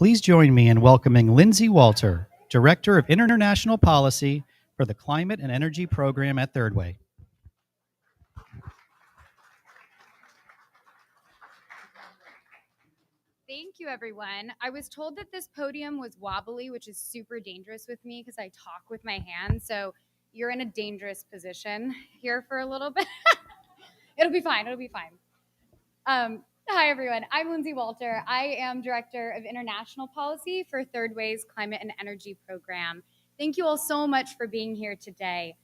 Please join me in welcoming Lindsay Walter, Director of International Policy for the Climate and Energy Program at Third Way. Thank you, everyone. I was told that this podium was wobbly, which is super dangerous with me because I talk with my hands. So you're in a dangerous position here for a little bit. It'll be fine. It'll be fine. Hi, everyone. I'm Lindsay Walter. I am Director of International Policy for Third Way's Climate and Energy Program. Thank you all so much for being here today.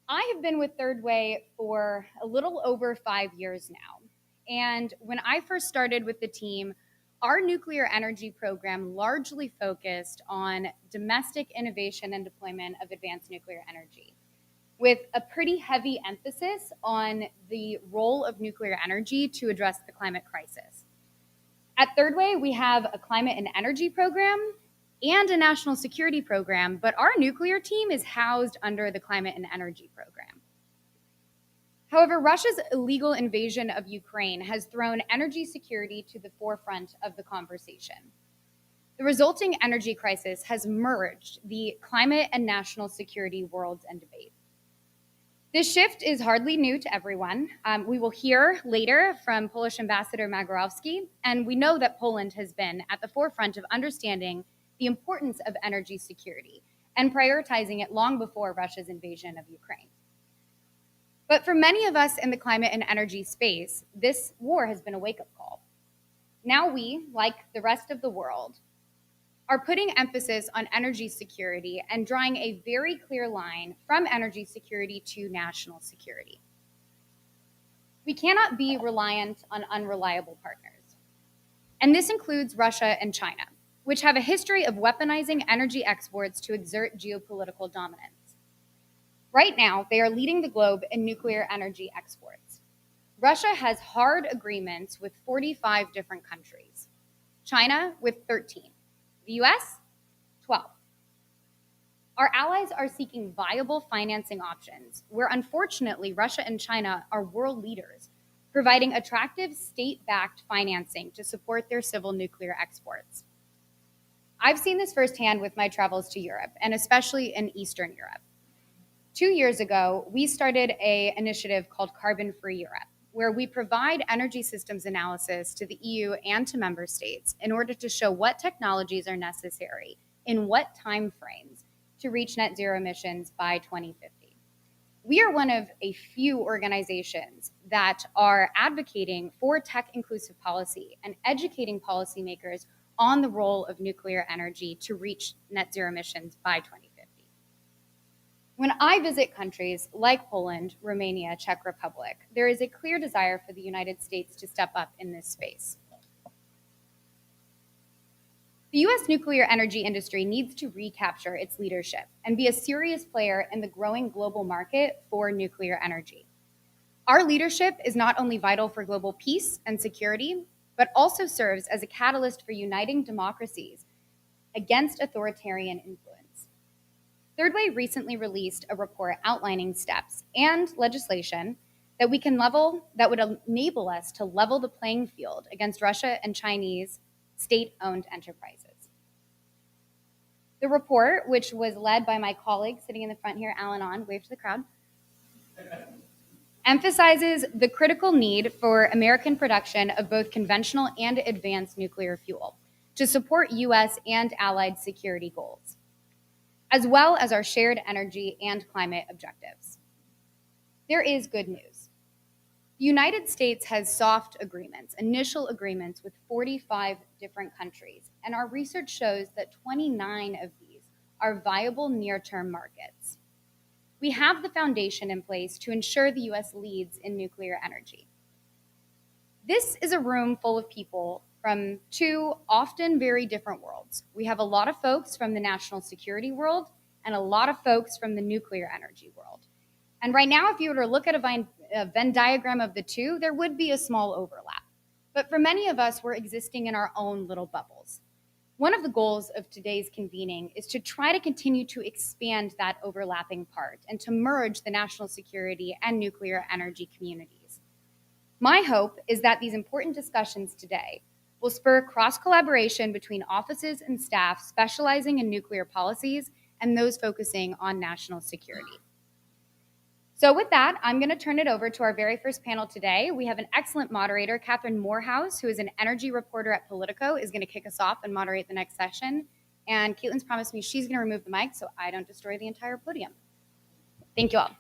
I have been with Third Way for a little over 5 years now. And when I first started with the team, our nuclear energy program largely focused on domestic innovation and deployment of advanced nuclear energy, with a pretty heavy emphasis on the role of nuclear energy to address the climate crisis. At Third Way, we have a climate and energy program and a national security program, but our nuclear team is housed under the climate and energy program. However, Russia's illegal invasion of Ukraine has thrown energy security to the forefront of the conversation. The resulting energy crisis has merged the climate and national security worlds and debate. This shift is hardly new to everyone. We will hear later from Polish Ambassador Magorowski, and we know that Poland has been at the forefront of understanding the importance of energy security and prioritizing it long before Russia's invasion of Ukraine. But for many of us in the climate and energy space, this war has been a wake-up call. Now we, like the rest of the world, are putting emphasis on energy security and drawing a very clear line from energy security to national security. We cannot be reliant on unreliable partners. And this includes Russia and China, which have a history of weaponizing energy exports to exert geopolitical dominance. Right now, they are leading the globe in nuclear energy exports. Russia has hard agreements with 45 different countries, China with 13, the US, 12. Our allies are seeking viable financing options where, unfortunately, Russia and China are world leaders, providing attractive state-backed financing to support their civil nuclear exports. I've seen this firsthand with my travels to Europe, and especially in Eastern Europe. 2 years ago, we started an initiative called Carbon Free Europe, where we provide energy systems analysis to the EU and to member states in order to show what technologies are necessary in what time frames to reach net zero emissions by 2050. We are one of a few organizations that are advocating for tech-inclusive policy and educating policymakers on the role of nuclear energy to reach net zero emissions by 2050. When I visit countries like Poland, Romania, Czech Republic, there is a clear desire for the United States to step up in this space. The US nuclear energy industry needs to recapture its leadership and be a serious player in the growing global market for nuclear energy. Our leadership is not only vital for global peace and security, but also serves as a catalyst for uniting democracies against authoritarian influence. Third Way recently released a report outlining steps and legislation that would enable us to level the playing field against Russia and Chinese state-owned enterprises. The report, which was led by my colleague sitting in the front here, Alan On, wave to the crowd, emphasizes the critical need for American production of both conventional and advanced nuclear fuel to support US and allied security goals, as well as our shared energy and climate objectives. There is good news. The United States has soft agreements, initial agreements with 45 different countries, and our research shows that 29 of these are viable near-term markets. We have the foundation in place to ensure the US leads in nuclear energy. This is a room full of people from two often very different worlds. We have a lot of folks from the national security world and a lot of folks from the nuclear energy world. And right now, if you were to look at a Venn diagram of the two, there would be a small overlap. But for many of us, we're existing in our own little bubbles. One of the goals of today's convening is to try to continue to expand that overlapping part and to merge the national security and nuclear energy communities. My hope is that these important discussions today will spur cross-collaboration between offices and staff specializing in nuclear policies and those focusing on national security. So with that, I'm going to turn it over to our very first panel today. We have an excellent moderator, Catherine Morehouse, who is an energy reporter at Politico, is going to kick us off and moderate the next session. And Caitlin's promised me she's going to remove the mic so I don't destroy the entire podium. Thank you all.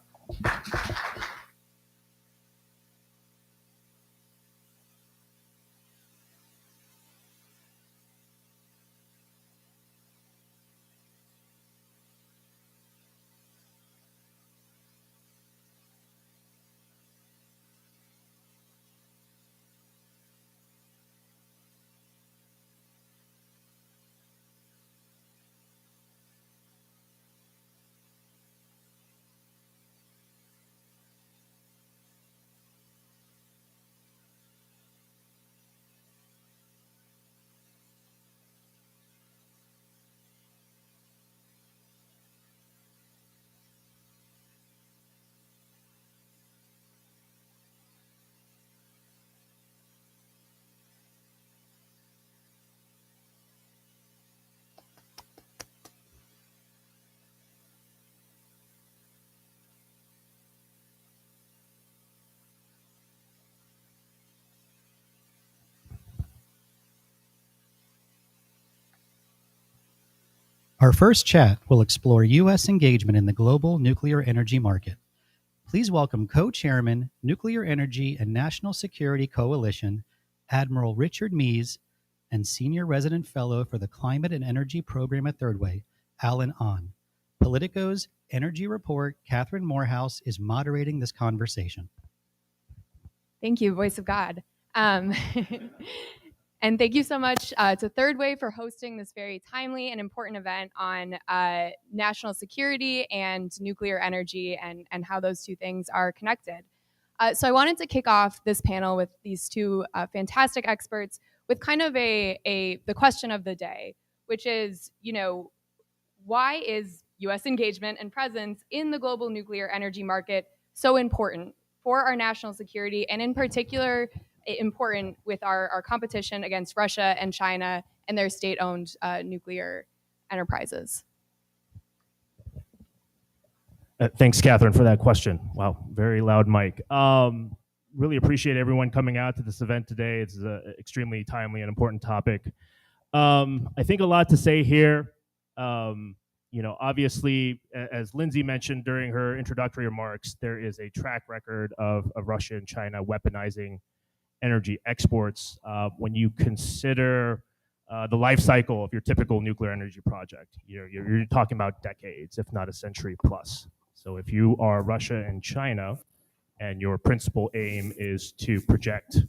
Our first chat will explore U.S. engagement in the global nuclear energy market. Please welcome Co-Chairman, Nuclear Energy and National Security Coalition, Admiral Richard Meese, and Senior Resident Fellow for the Climate and Energy Program at Third Way, Alan Ahn. Politico's Energy Report, Catherine Morehouse, is moderating this conversation. Thank you, Voice of God. And thank you so much to Third Way for hosting this very timely and important event on national security and nuclear energy and how those two things are connected. So I wanted to kick off this panel with these two fantastic experts with kind of the question of the day, which is, why is U.S. engagement and presence in the global nuclear energy market so important for our national security, and in particular, important with our competition against Russia and China and their state-owned nuclear enterprises? Thanks, Catherine, for that question. Wow, very loud mic. Really appreciate everyone coming out to this event today. It's an extremely timely and important topic. I think a lot to say here. Obviously, as Lindsay mentioned during her introductory remarks, there is a track record of Russia and China weaponizing energy exports. When you consider the life cycle of your typical nuclear energy project, you're talking about decades, if not a century plus. So if you are Russia and China, and your principal aim is to project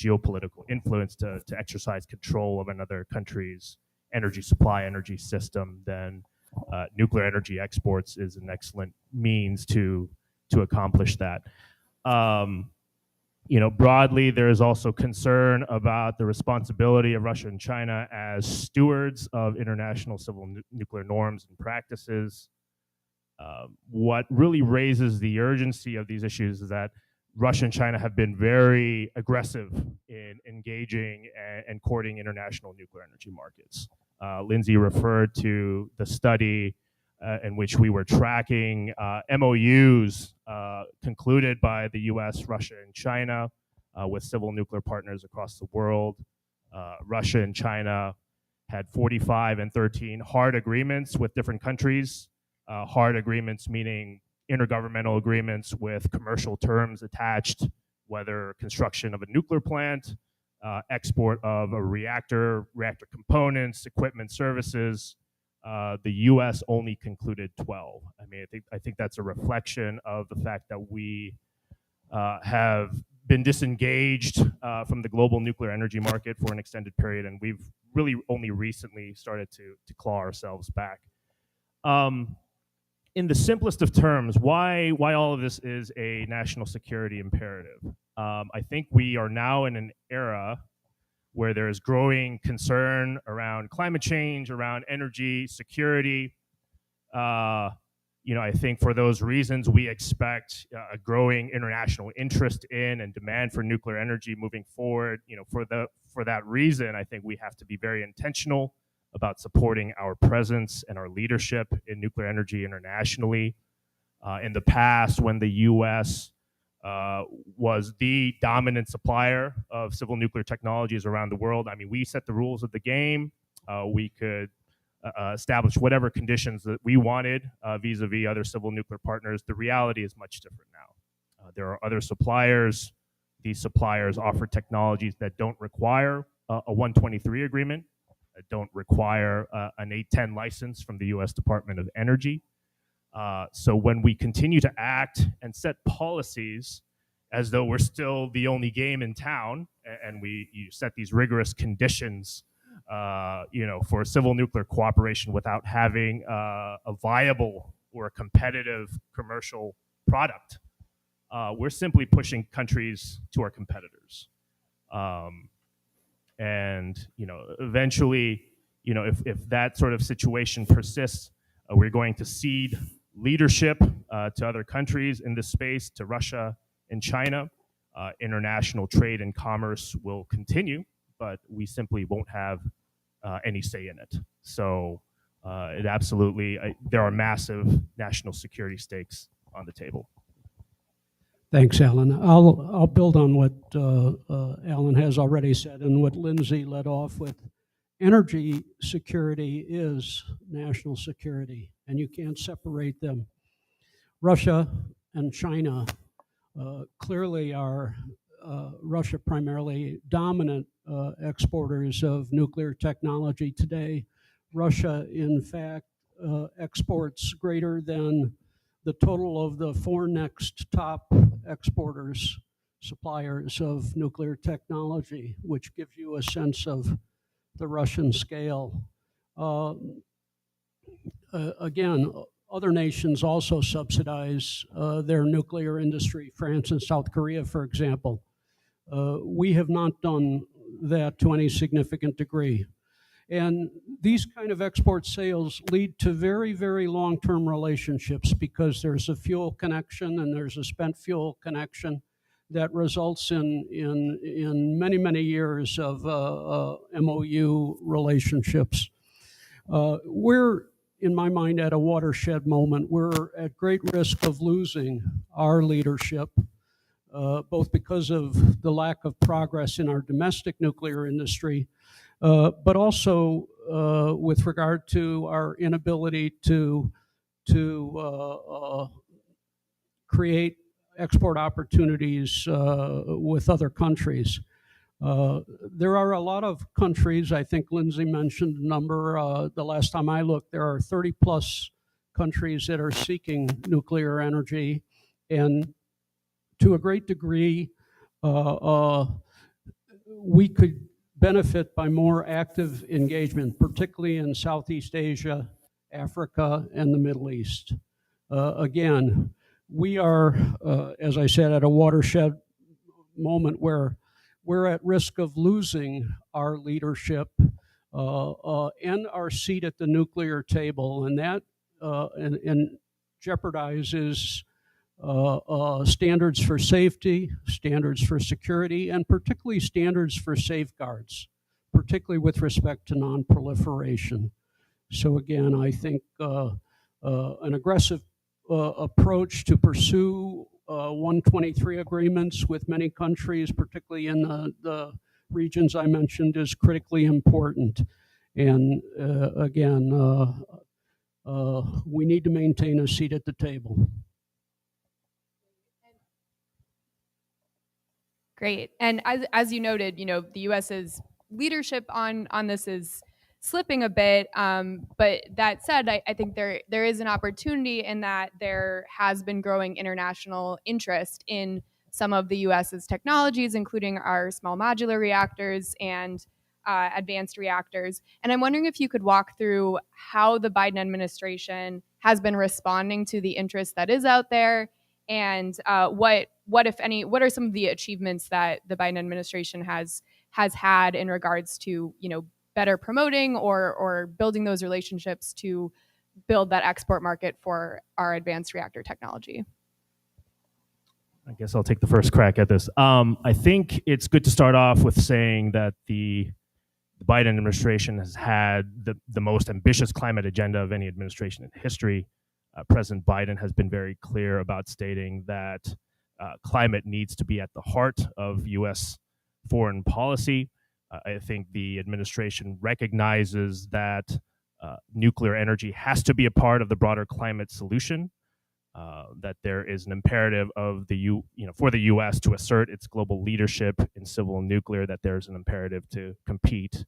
geopolitical influence to exercise control of another country's energy supply, energy system, then nuclear energy exports is an excellent means to accomplish that. Broadly, there is also concern about the responsibility of Russia and China as stewards of international civil nuclear norms and practices. What really raises the urgency of these issues is that Russia and China have been very aggressive in engaging and courting international nuclear energy markets. Lindsay referred to the study in which we were tracking MOUs concluded by the US, Russia, and China with civil nuclear partners across the world. Russia and China had 45 and 13 hard agreements with different countries. Hard agreements meaning intergovernmental agreements with commercial terms attached, whether construction of a nuclear plant, export of a reactor components, equipment, services. The U.S. only concluded 12. I think that's a reflection of the fact that we have been disengaged from the global nuclear energy market for an extended period, and we've really only recently started to claw ourselves back. In the simplest of terms, why all of this is a national security imperative. I think we are now in an era where there is growing concern around climate change, around energy security. I think for those reasons, we expect a growing international interest in and demand for nuclear energy moving forward. for that reason, I think we have to be very intentional about supporting our presence and our leadership in nuclear energy internationally. In the past, when the U.S. Was the dominant supplier of civil nuclear technologies around the world, I mean, we set the rules of the game. We could establish whatever conditions that we wanted vis-a-vis other civil nuclear partners. The reality is much different now. There are other suppliers. These suppliers offer technologies that don't require a 123 agreement, that don't require an 810 license from the U.S. Department of Energy. So when we continue to act and set policies as though we're still the only game in town, and you set these rigorous conditions, for civil nuclear cooperation without having a viable or a competitive commercial product, we're simply pushing countries to our competitors. And eventually, if that sort of situation persists, we're going to cede leadership to other countries in this space, to Russia and China. International trade and commerce will continue, but we simply won't have any say in it. So it absolutely, there are massive national security stakes on the table. Thanks, Alan. I'll build on what Alan has already said and what Lindsay led off with. Energy security is national security, and you can't separate them. Russia and China clearly are, Russia primarily, dominant exporters of nuclear technology today. Russia, in fact, exports greater than the total of the 4 next top exporters, suppliers of nuclear technology, which gives you a sense of the Russian scale. Again, other nations also subsidize their nuclear industry, France and South Korea, for example. We have not done that to any significant degree. And these kind of export sales lead to very, very long-term relationships because there's a fuel connection and there's a spent fuel connection that results in many, many years of MOU relationships. We're, in my mind, at a watershed moment. We're at great risk of losing our leadership, both because of the lack of progress in our domestic nuclear industry, but also with regard to our inability to create export opportunities with other countries. There are a lot of countries, I think Lindsay mentioned a number, the last time I looked, there are 30 plus countries that are seeking nuclear energy, and to a great degree, we could benefit by more active engagement, particularly in Southeast Asia, Africa, and the Middle East. Again, we are, as I said, at a watershed moment where we're at risk of losing our leadership and our seat at the nuclear table, and that and jeopardizes standards for safety, standards for security, and particularly standards for safeguards, particularly with respect to non-proliferation. So again, I think an aggressive approach to pursue 123 agreements with many countries, particularly in the regions I mentioned, is critically important. And again, we need to maintain a seat at the table. Great. And as you noted, the U.S.'s leadership on this is slipping a bit. But that said, I think there is an opportunity in that there has been growing international interest in some of the U.S.'s technologies, including our small modular reactors and advanced reactors. And I'm wondering if you could walk through how the Biden administration has been responding to the interest that is out there, and what if any, what are some of the achievements that the Biden administration has had in regards to better promoting or building those relationships to build that export market for our advanced reactor technology? I guess I'll take the first crack at this. I think it's good to start off with saying that the Biden administration has had the most ambitious climate agenda of any administration in history. President Biden has been very clear about stating that climate needs to be at the heart of U.S. foreign policy. I think the administration recognizes that nuclear energy has to be a part of the broader climate solution. That there is an imperative of for the U.S. to assert its global leadership in civil nuclear. That there's an imperative to compete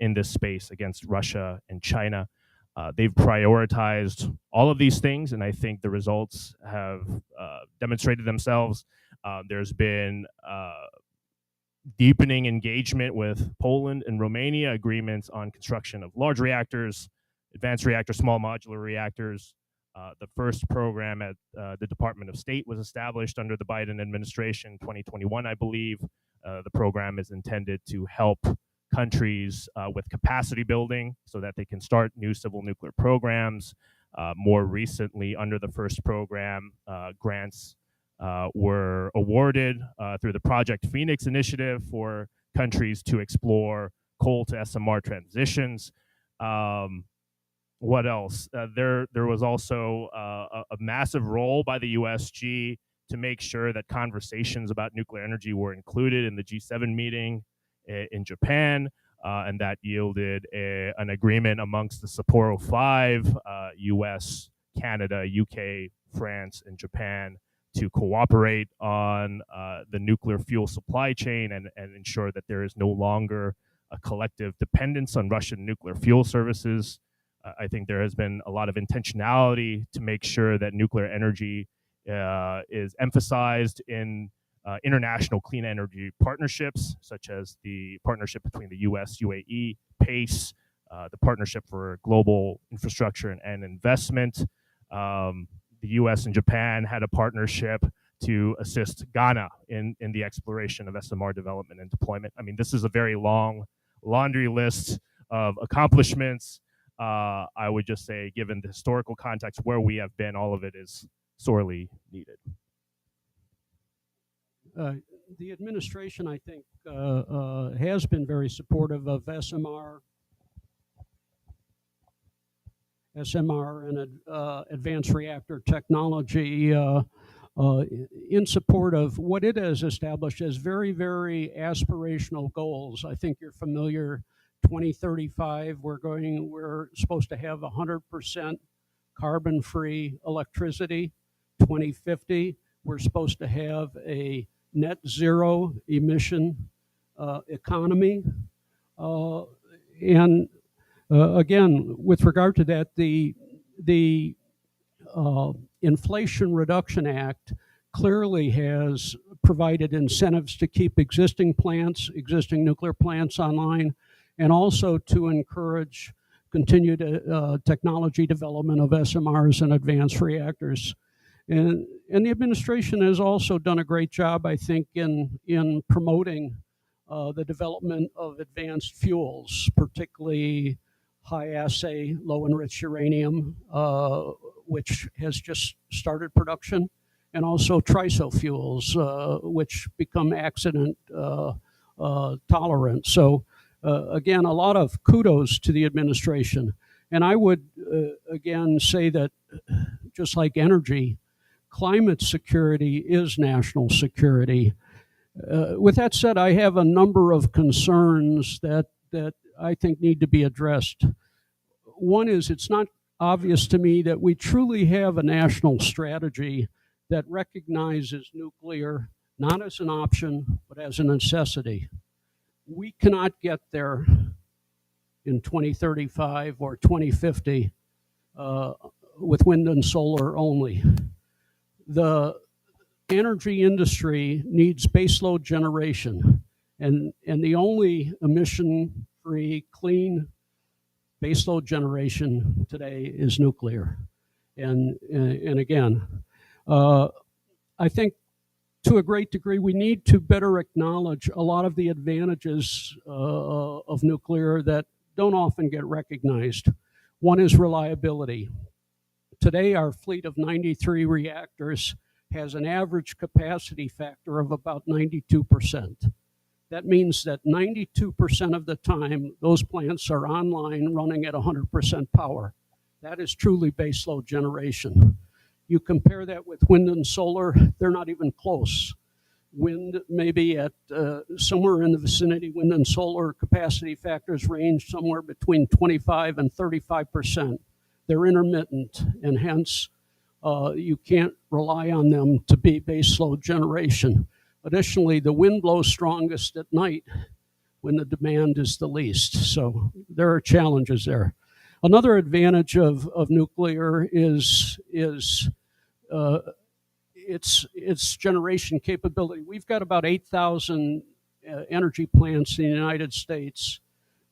in this space against Russia and China. They've prioritized all of these things, and I think the results have demonstrated themselves. There's been deepening engagement with Poland and Romania, agreements on construction of large reactors, advanced reactors, small modular reactors. The first program at the Department of State was established under the Biden administration, 2021, I believe. The program is intended to help countries with capacity building so that they can start new civil nuclear programs. More recently, under the first program, grants were awarded through the Project Phoenix initiative for countries to explore coal to SMR transitions. What else? There was also a massive role by the USG to make sure that conversations about nuclear energy were included in the G7 meeting in Japan, and that yielded an agreement amongst the Sapporo 5, US, Canada, UK, France, and Japan to cooperate on the nuclear fuel supply chain and ensure that there is no longer a collective dependence on Russian nuclear fuel services. I think there has been a lot of intentionality to make sure that nuclear energy is emphasized in international clean energy partnerships, such as the partnership between the US, UAE, PACE, the Partnership for Global Infrastructure and Investment. The US and Japan had a partnership to assist Ghana in the exploration of SMR development and deployment. I mean, this is a very long laundry list of accomplishments. I would just say, given the historical context where we have been, all of it is sorely needed. The administration, I think, has been very supportive of SMR and advanced reactor technology in support of what it has established as very, very aspirational goals. I think you're familiar. 2035, we're supposed to have 100% carbon-free electricity. 2050, we're supposed to have a net zero emission economy. And again, with regard to that, the Inflation Reduction Act clearly has provided incentives to keep existing nuclear plants online, and also to encourage continued technology development of SMRs and advanced reactors. And the administration has also done a great job, I think, in promoting the development of advanced fuels, particularly high-assay, low-enriched uranium, which has just started production, and also TRISO fuels, which become accident tolerant. So again, a lot of kudos to the administration. And I would, again, say that just like energy, climate security is national security. With that said, I have a number of concerns that I think need to be addressed. One is, it's not obvious to me that we truly have a national strategy that recognizes nuclear not as an option, but as a necessity. We cannot get there in 2035 or 2050 with wind and solar only. The energy industry needs baseload generation, and the only emission-free, clean baseload generation today is nuclear. And again, I think to a great degree, we need to better acknowledge a lot of the advantages of nuclear that don't often get recognized. One is reliability. Today, our fleet of 93 reactors has an average capacity factor of about 92%. That means that 92% of the time, those plants are online running at 100% power. That is truly baseload generation. You compare that with wind and solar, they're not even close. Wind maybe at somewhere in the vicinity, wind and solar capacity factors range somewhere between 25 and 35%. They're intermittent, and hence you can't rely on them to be baseload generation. Additionally, the wind blows strongest at night when the demand is the least. So there are challenges there. Another advantage of nuclear is its generation capability. We've got about 8,000 energy plants in the United States,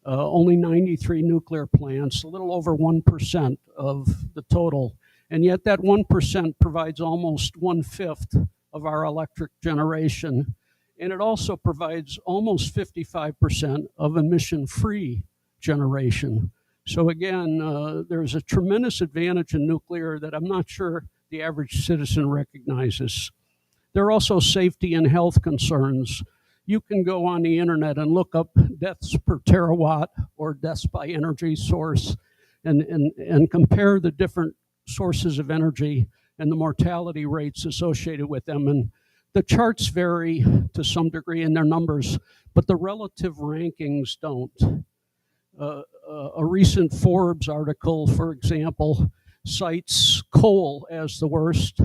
only 93 nuclear plants, a little over 1% of the total. And yet that 1% provides almost 1/5 of our electric generation. And it also provides almost 55% of emission-free generation. So again, there's a tremendous advantage in nuclear that I'm not sure the average citizen recognizes. There are also safety and health concerns. You can go on the internet and look up deaths per terawatt or deaths by energy source and compare the different sources of energy and the mortality rates associated with them. And the charts vary to some degree in their numbers, but the relative rankings don't. A recent Forbes article, for example, cites coal as the worst,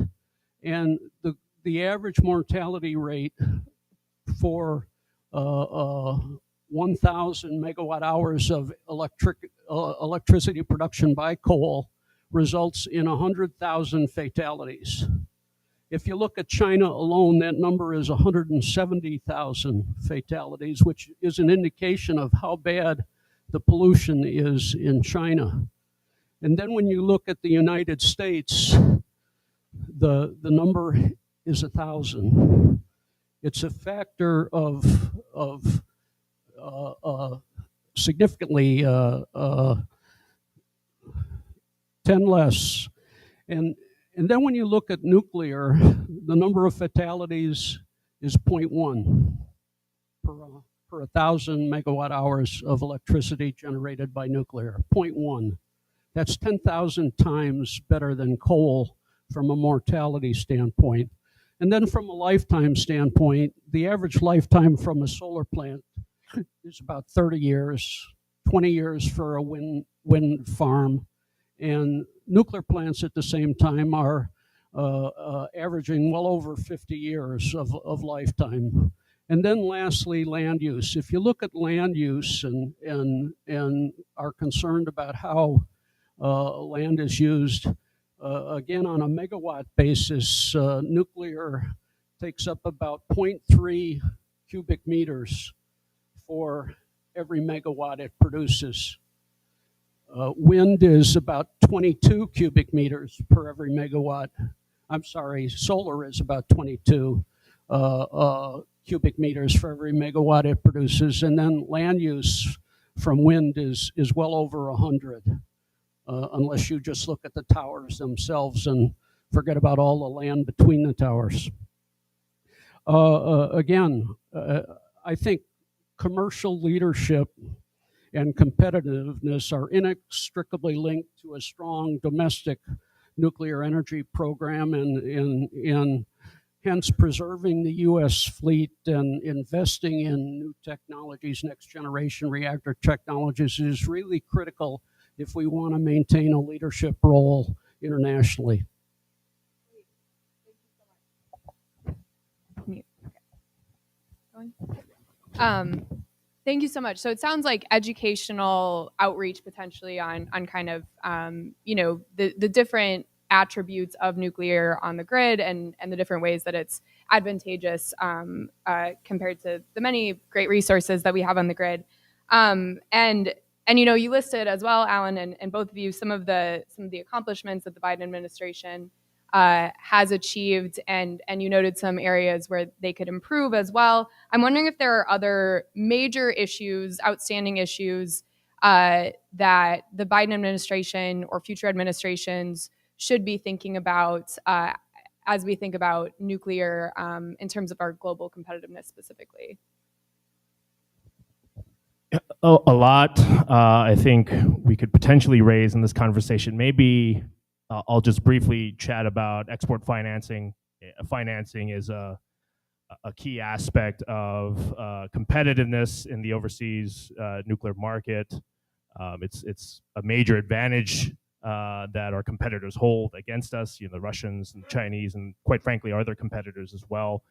and the average mortality rate for 1,000 megawatt hours of electricity production by coal results in 100,000 fatalities. If you look at China alone, that number is 170,000 fatalities, which is an indication of how bad the pollution is in China. And then when you look at the United States, the number is 1,000. It's a factor of significantly 10 less. And then when you look at nuclear, the number of fatalities is 0.1 per 1,000 megawatt hours of electricity generated by nuclear, 0.1. That's 10,000 times better than coal from a mortality standpoint. And then from a lifetime standpoint, the average lifetime from a solar plant is about 30 years, 20 years for a wind farm. And nuclear plants at the same time are averaging well over 50 years of lifetime. And then lastly, land use. If you look at land use and are concerned about how land is used, again, on a megawatt basis, nuclear takes up about 0.3 cubic meters for every megawatt it produces. Wind is about 22 cubic meters per every megawatt. I'm sorry, solar is about 22 cubic meters for every megawatt it produces. And then land use from wind is well over 100. Unless you just look at the towers themselves and forget about all the land between the towers. Again, I think commercial leadership and competitiveness are inextricably linked to a strong domestic nuclear energy program, and hence preserving the U.S. fleet and investing in new technologies, next generation reactor technologies is really critical if we want to maintain a leadership role internationally. Thank you so much. So it sounds like educational outreach potentially on kind of the different attributes of nuclear on the grid and the different ways that it's advantageous compared to the many great resources that we have on the grid. And you listed as well, Alan, and both of you, some of the accomplishments that the Biden administration has achieved, and you noted some areas where they could improve as well. I'm wondering if there are other major issues, outstanding issues that the Biden administration or future administrations should be thinking about as we think about nuclear in terms of our global competitiveness specifically? A lot, I think we could potentially raise in this conversation. Maybe I'll just briefly chat about export financing. Financing is a key aspect of competitiveness in the overseas nuclear market. It's a major advantage that our competitors hold against us. The Russians and Chinese, and quite frankly, other competitors as well.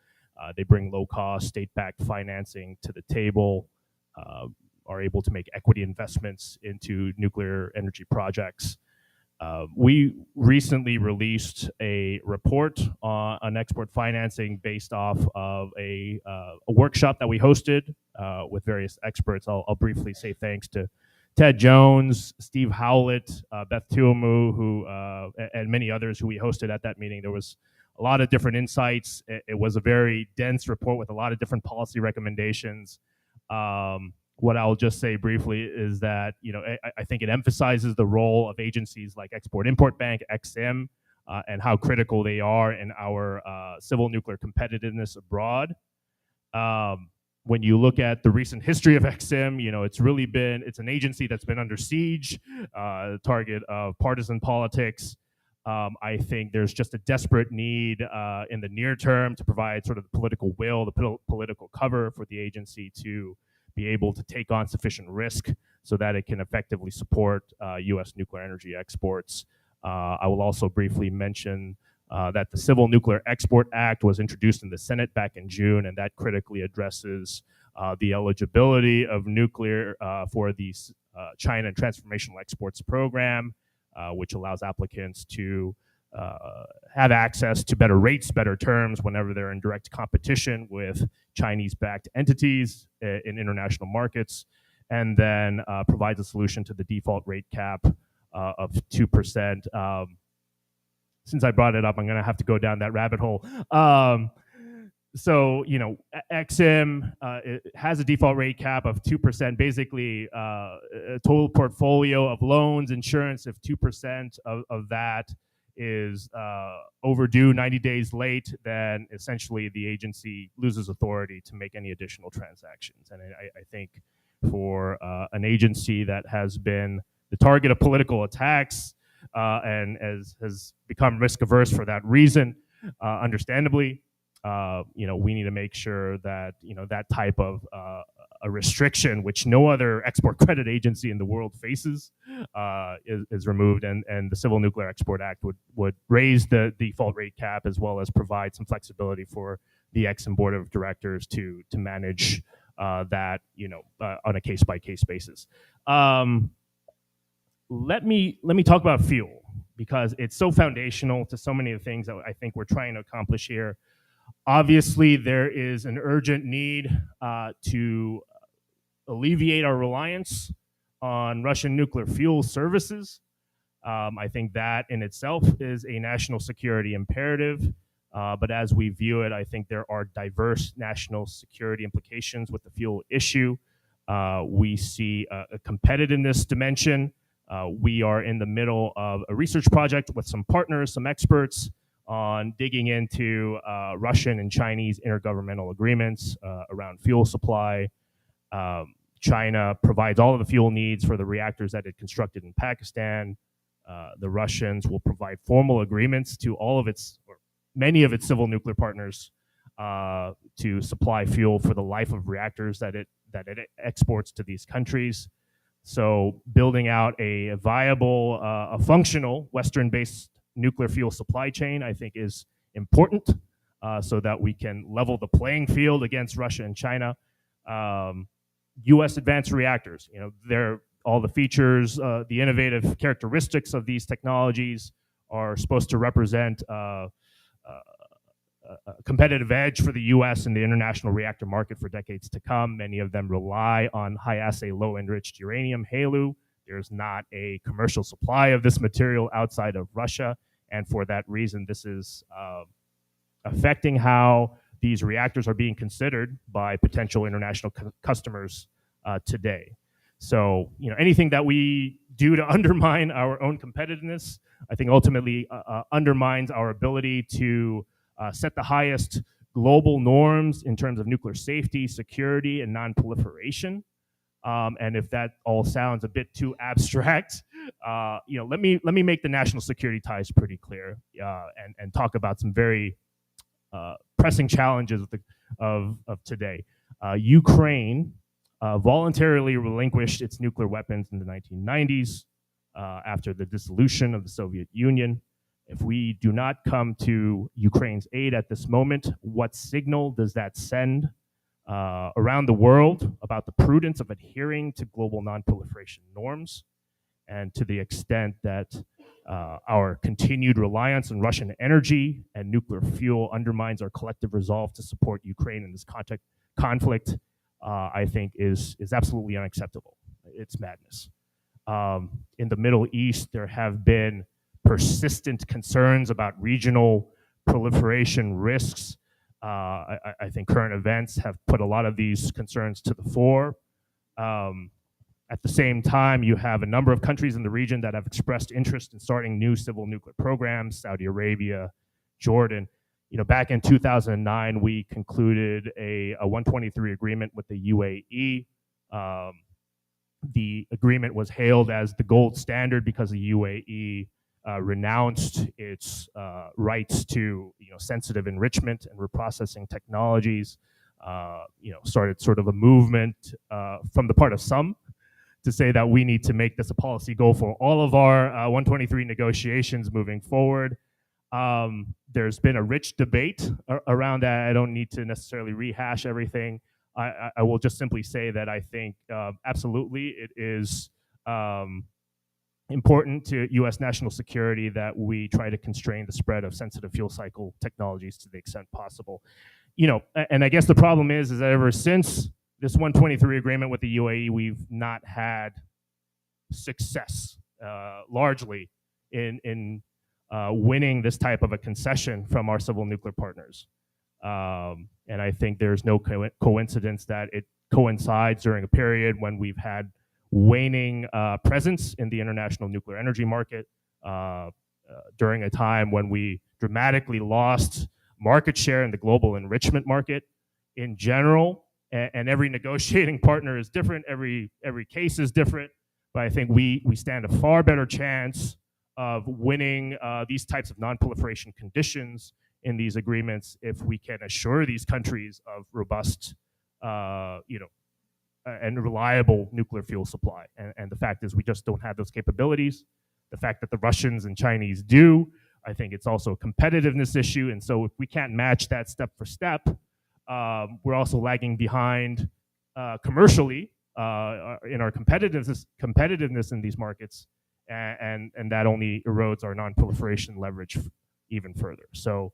They bring low-cost, state-backed financing to the table. Are able to make equity investments into nuclear energy projects. We recently released a report on export financing based off of a workshop that we hosted with various experts. I'll briefly say thanks to Ted Jones, Steve Howlett, Beth Tuomu, and many others who we hosted at that meeting. There was a lot of different insights. It was a very dense report with a lot of different policy recommendations. What I'll just say briefly is that I think it emphasizes the role of agencies like Export-Import Bank, EXIM, and how critical they are in our civil nuclear competitiveness abroad. When you look at the recent history of EXIM, it's an agency that's been under siege, target of partisan politics. I think there's just a desperate need in the near term to provide sort of the political will, the political cover for the agency to be able to take on sufficient risk so that it can effectively support U.S. nuclear energy exports. I will also briefly mention that the Civil Nuclear Export Act was introduced in the Senate back in June, and that critically addresses the eligibility of nuclear for the China Transformational Exports Program, which allows applicants to have access to better rates, better terms whenever they're in direct competition with Chinese-backed entities in international markets, and then provides a solution to the default rate cap of 2%. Since I brought it up, I'm going to have to go down that rabbit hole. So, EXIM it has a default rate cap of 2%, basically a total portfolio of loans, insurance. If 2% of that is overdue 90 days late, then essentially the agency loses authority to make any additional transactions. And I think for an agency that has been the target of political attacks and has become risk averse for that reason, understandably, we need to make sure that that type of a restriction, which no other export credit agency in the world faces, is removed, and the Civil Nuclear Export Act would raise the default rate cap as well as provide some flexibility for the EXIM board of directors to manage that on a case by case basis. Let me talk about fuel, because it's so foundational to so many of the things that I think we're trying to accomplish here. Obviously, there is an urgent need to alleviate our reliance on Russian nuclear fuel services. I think that in itself is a national security imperative. But as we view it, I think there are diverse national security implications with the fuel issue. We see a competitiveness dimension. We are in the middle of a research project with some partners, some experts, on digging into Russian and Chinese intergovernmental agreements around fuel supply. China provides all of the fuel needs for the reactors that it constructed in Pakistan. The Russians will provide formal agreements to all of its, or many of its civil nuclear partners to supply fuel for the life of reactors that it exports to these countries. So building out a viable, a functional Western-based nuclear fuel supply chain, I think, is important so that we can level the playing field against Russia and China. U.S. advanced reactors, they're all the features, the innovative characteristics of these technologies are supposed to represent a competitive edge for the U.S. in the international reactor market for decades to come. Many of them rely on high-assay, low-enriched uranium, HALEU. There's not a commercial supply of this material outside of Russia, and for that reason, this is affecting how these reactors are being considered by potential international customers today. So, anything that we do to undermine our own competitiveness. I think ultimately undermines our ability to set the highest global norms in terms of nuclear safety, security, and non-proliferation. And if that all sounds a bit too abstract, let me make the national security ties pretty clear, and talk about some very pressing challenges of today. Ukraine voluntarily relinquished its nuclear weapons in the 1990s after the dissolution of the Soviet Union. If we do not come to Ukraine's aid at this moment, what signal does that send around the world about the prudence of adhering to global non-proliferation norms, and to the extent that our continued reliance on Russian energy and nuclear fuel undermines our collective resolve to support Ukraine in this conflict, I think is absolutely unacceptable. It's madness. In the Middle East, there have been persistent concerns about regional proliferation risks. I think current events have put a lot of these concerns to the fore. At the same time, you have a number of countries in the region that have expressed interest in starting new civil nuclear programs: Saudi Arabia, Jordan. Back in 2009, we concluded a 123 agreement with the UAE. The agreement was hailed as the gold standard because the UAE renounced its rights to sensitive enrichment and reprocessing technologies. Started sort of a movement from the part of some to say that we need to make this a policy goal for all of our 123 negotiations moving forward. There's been a rich debate around that. I don't need to necessarily rehash everything. I will just simply say that I think absolutely it is important to U.S. national security that we try to constrain the spread of sensitive fuel cycle technologies to the extent possible. And I guess the problem is that ever since this 123 agreement with the UAE, we've not had success largely in winning this type of a concession from our civil nuclear partners. And I think there's no coincidence that it coincides during a period when we've had waning presence in the international nuclear energy market, during a time when we dramatically lost market share in the global enrichment market in general. And every negotiating partner is different, every case is different, but I think we stand a far better chance of winning these types of non-proliferation conditions in these agreements if we can assure these countries of robust, and reliable nuclear fuel supply. And the fact is we just don't have those capabilities. The fact that the Russians and Chinese do, I think it's also a competitiveness issue. And so if we can't match that step for step, we're also lagging behind commercially in our competitiveness in these markets, and that only erodes our non-proliferation leverage even further. So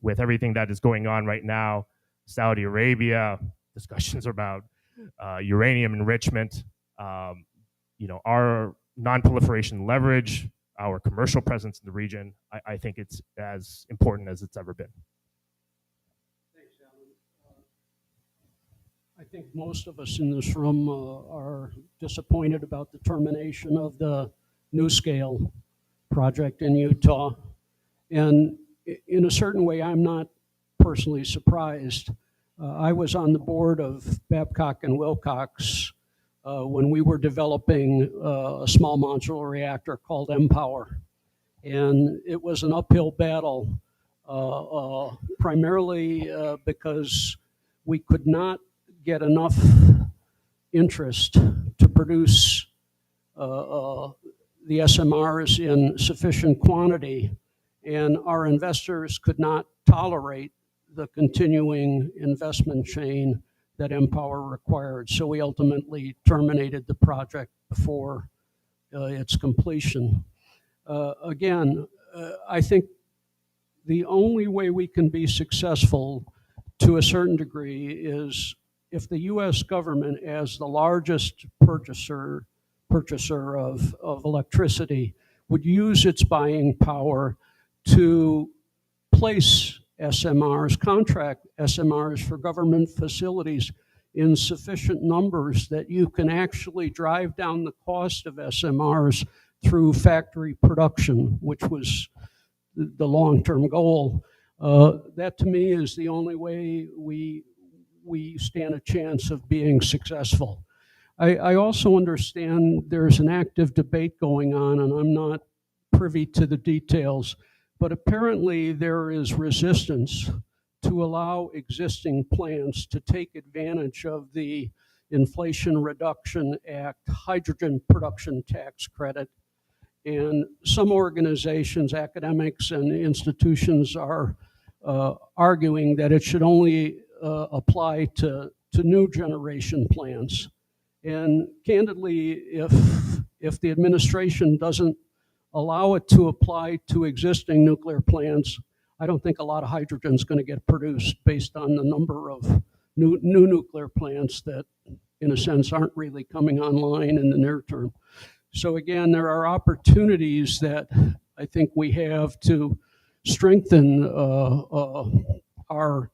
with everything that is going on right now, Saudi Arabia, discussions about uranium enrichment, our non-proliferation leverage, our commercial presence in the region, I think it's as important as it's ever been. Thanks, Alan. I think most of us in this room are disappointed about the termination of the NuScale project in Utah. And in a certain way, I'm not personally surprised. I was on the board of Babcock and Wilcox when we were developing a small modular reactor called mPower. And it was an uphill battle, primarily because we could not get enough interest to produce the SMRs in sufficient quantity, and our investors could not tolerate the continuing investment chain that mPower required. So we ultimately terminated the project before its completion. Again, I think the only way we can be successful to a certain degree is if the US government, as the largest purchaser of electricity, would use its buying power to place SMRs, contract SMRs for government facilities in sufficient numbers that you can actually drive down the cost of SMRs through factory production, which was the long-term goal. That to me is the only way we stand a chance of being successful. I also understand there's an active debate going on, and I'm not privy to the details, but apparently there is resistance to allow existing plants to take advantage of the Inflation Reduction Act hydrogen production tax credit. And some organizations, academics and institutions are arguing that it should only apply to new generation plants. And candidly, if the administration doesn't allow it to apply to existing nuclear plants, I don't think a lot of hydrogen is going to get produced based on the number of new nuclear plants that, in a sense, aren't really coming online in the near term. So again, there are opportunities that I think we have to strengthen our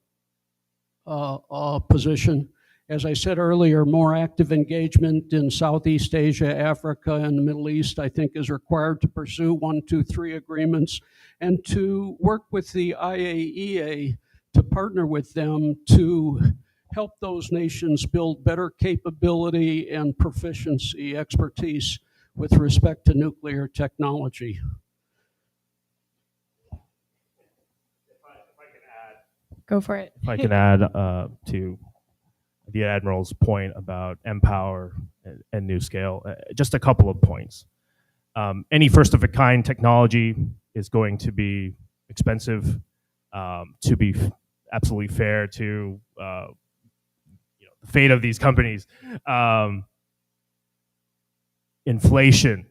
position. As I said earlier, more active engagement in Southeast Asia, Africa, and the Middle East, I think, is required to pursue 1, 2, 3 agreements and to work with the IAEA to partner with them to help those nations build better capability and proficiency, expertise with respect to nuclear technology. Go for it. If I can add to the Admiral's point about Empower and NuScale, just a couple of points. Any first-of-a-kind technology is going to be expensive. To be absolutely fair to the fate of these companies, inflation,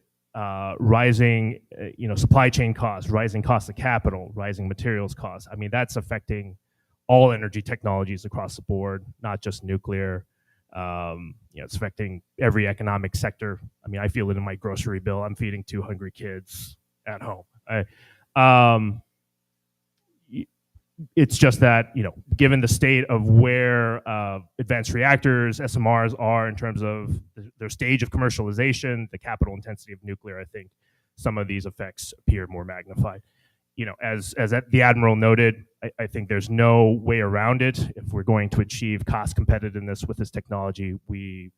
rising supply chain costs, rising costs of capital, rising materials costs. I mean, that's affecting all energy technologies across the board, not just nuclear. It's affecting every economic sector. I mean, I feel it in my grocery bill. I'm feeding 2 hungry kids at home. It's just that, given the state of where advanced reactors, SMRs are in terms of their stage of commercialization, the capital intensity of nuclear, I think some of these effects appear more magnified. As the Admiral noted, I think there's no way around it. If we're going to achieve cost competitiveness with this technology, the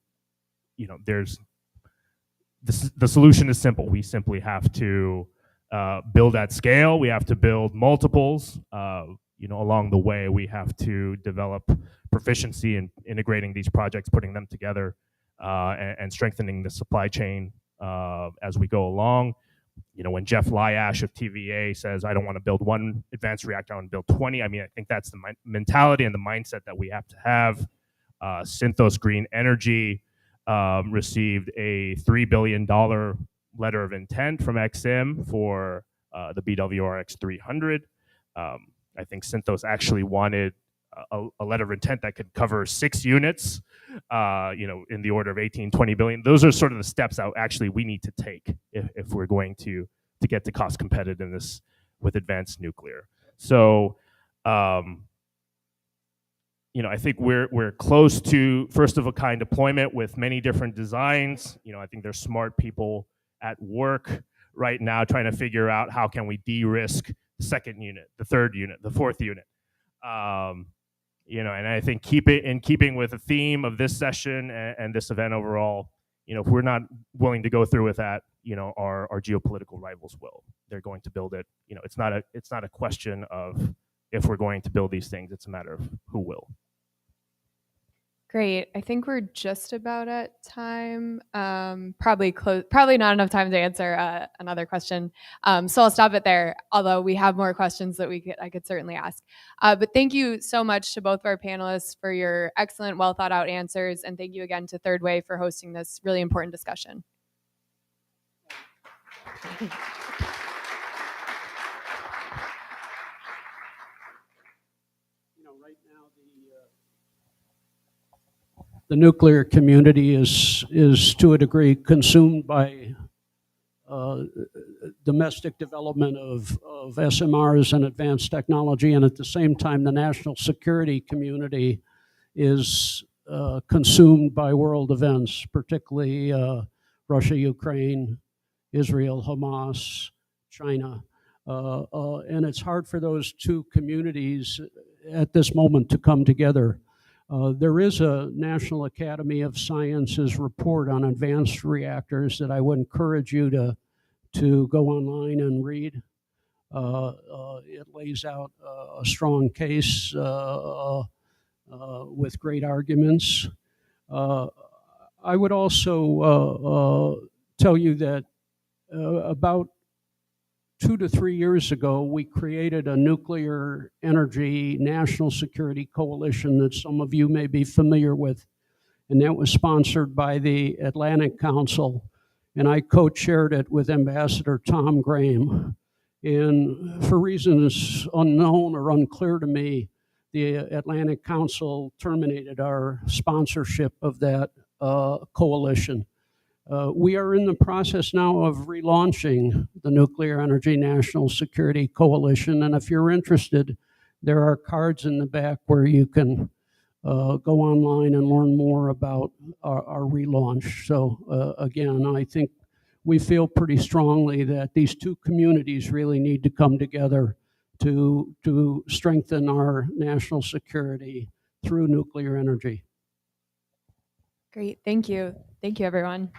solution is simple. We simply have to build at scale. We have to build multiples. Along the way, we have to develop proficiency in integrating these projects, putting them together, and strengthening the supply chain as we go along. When Jeff Lyash of TVA says, I don't want to build 1 advanced reactor, I want to build 20, I think that's the mentality and the mindset that we have to have. Synthos Green Energy received a $3 billion letter of intent from Exim for the BWRX 300. I think Synthos actually wanted a letter of intent that could cover 6 units, in the order of 18, 20 billion. Those are sort of the steps that actually we need to take if we're going to get to cost competitiveness with advanced nuclear. So, I think we're close to first-of-a-kind deployment with many different designs. I think there's smart people at work right now trying to figure out how can we de-risk the 2nd unit, the 3rd unit, the 4th unit. And I think keeping with the theme of this session and this event overall, if we're not willing to go through with that, our geopolitical rivals will. They're going to build it. It's not a question of if we're going to build these things. It's a matter of who will. Great. I think we're just about at time. Probably not enough time to answer another question. So I'll stop it there. Although we have more questions that I could certainly ask. But thank you so much to both of our panelists for your excellent, well thought out answers, and thank you again to Third Way for hosting this really important discussion. Right now the nuclear community is to a degree consumed by domestic development of SMRs and advanced technology, and at the same time the national security community is consumed by world events, particularly Russia, Ukraine, Israel, Hamas, China. And it's hard for those two communities at this moment to come together. There is a National Academy of Sciences report on advanced reactors that I would encourage you to go online and read. It lays out a strong case with great arguments. I would also tell you that about 2 to 3 years ago, we created a nuclear energy national security coalition that some of you may be familiar with, and that was sponsored by the Atlantic Council, and I co-chaired it with Ambassador Tom Graham. And for reasons unknown or unclear to me, the Atlantic Council terminated our sponsorship of that coalition. We are in the process now of relaunching the Nuclear Energy National Security Coalition, and if you're interested, there are cards in the back where you can go online and learn more about our relaunch. So again, I think we feel pretty strongly that these two communities really need to come together to strengthen our national security through nuclear energy. Great, thank you. Thank you, everyone.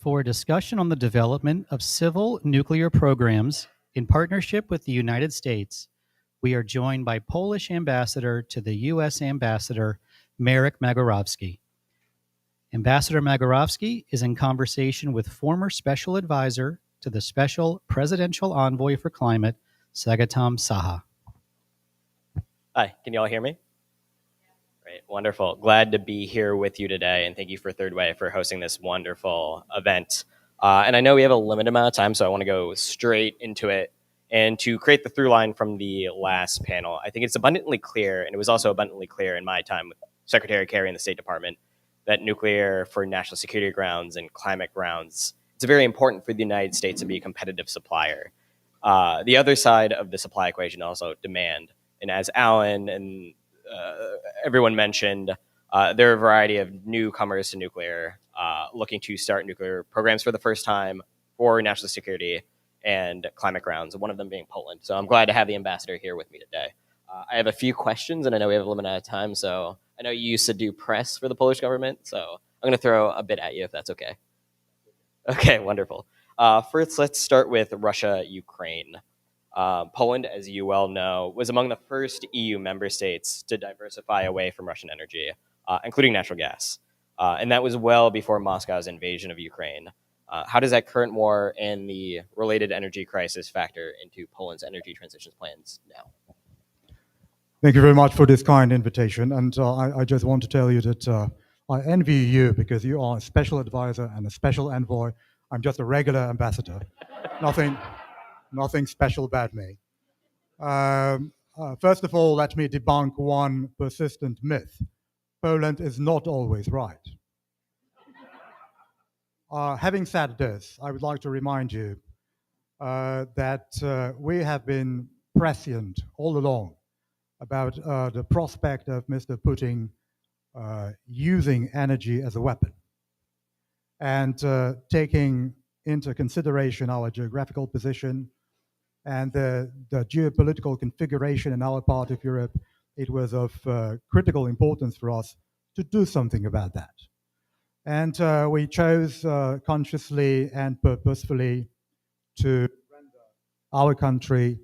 For a discussion on the development of civil nuclear programs in partnership with the United States, we are joined by Polish Ambassador to the U.S. Ambassador, Marek Magorowski. Ambassador Magorowski is in conversation with former Special Advisor to the Special Presidential Envoy for Climate, Sagatam Saha. Hi, can you all hear me? Great, wonderful. Glad to be here with you today, and thank you for Third Way for hosting this wonderful event. And I know we have a limited amount of time, so I want to go straight into it. And to create the through line from the last panel, I think it's abundantly clear, and it was also abundantly clear in my time with Secretary Kerry in the State Department, that nuclear for national security grounds and climate grounds, it's very important for the United States to be a competitive supplier. The other side of the supply equation also demand. And as Alan and everyone mentioned, there are a variety of newcomers to nuclear looking to start nuclear programs for the first time for national security and climate grounds, one of them being Poland. So I'm glad to have the ambassador here with me today. I have a few questions, and I know we have a limited amount of time, so I know you used to do press for the Polish government, so I'm going to throw a bit at you if that's okay. Okay, wonderful. First, let's start with Russia, Ukraine. Poland, as you well know, was among the first EU member states to diversify away from Russian energy, including natural gas. And that was well before Moscow's invasion of Ukraine. How does that current war and the related energy crisis factor into Poland's energy transition plans now? Thank you very much for this kind invitation. And I just want to tell you that I envy you because you are a special advisor and a special envoy. I'm just a regular ambassador. nothing special about me. First of all, let me debunk one persistent myth. Poland is not always right. Having said this, I would like to remind you that we have been prescient all along about the prospect of Mr. Putin using energy as a weapon and taking into consideration our geographical position and the geopolitical configuration in our part of Europe, it was of critical importance for us to do something about that. And we chose consciously and purposefully to render our country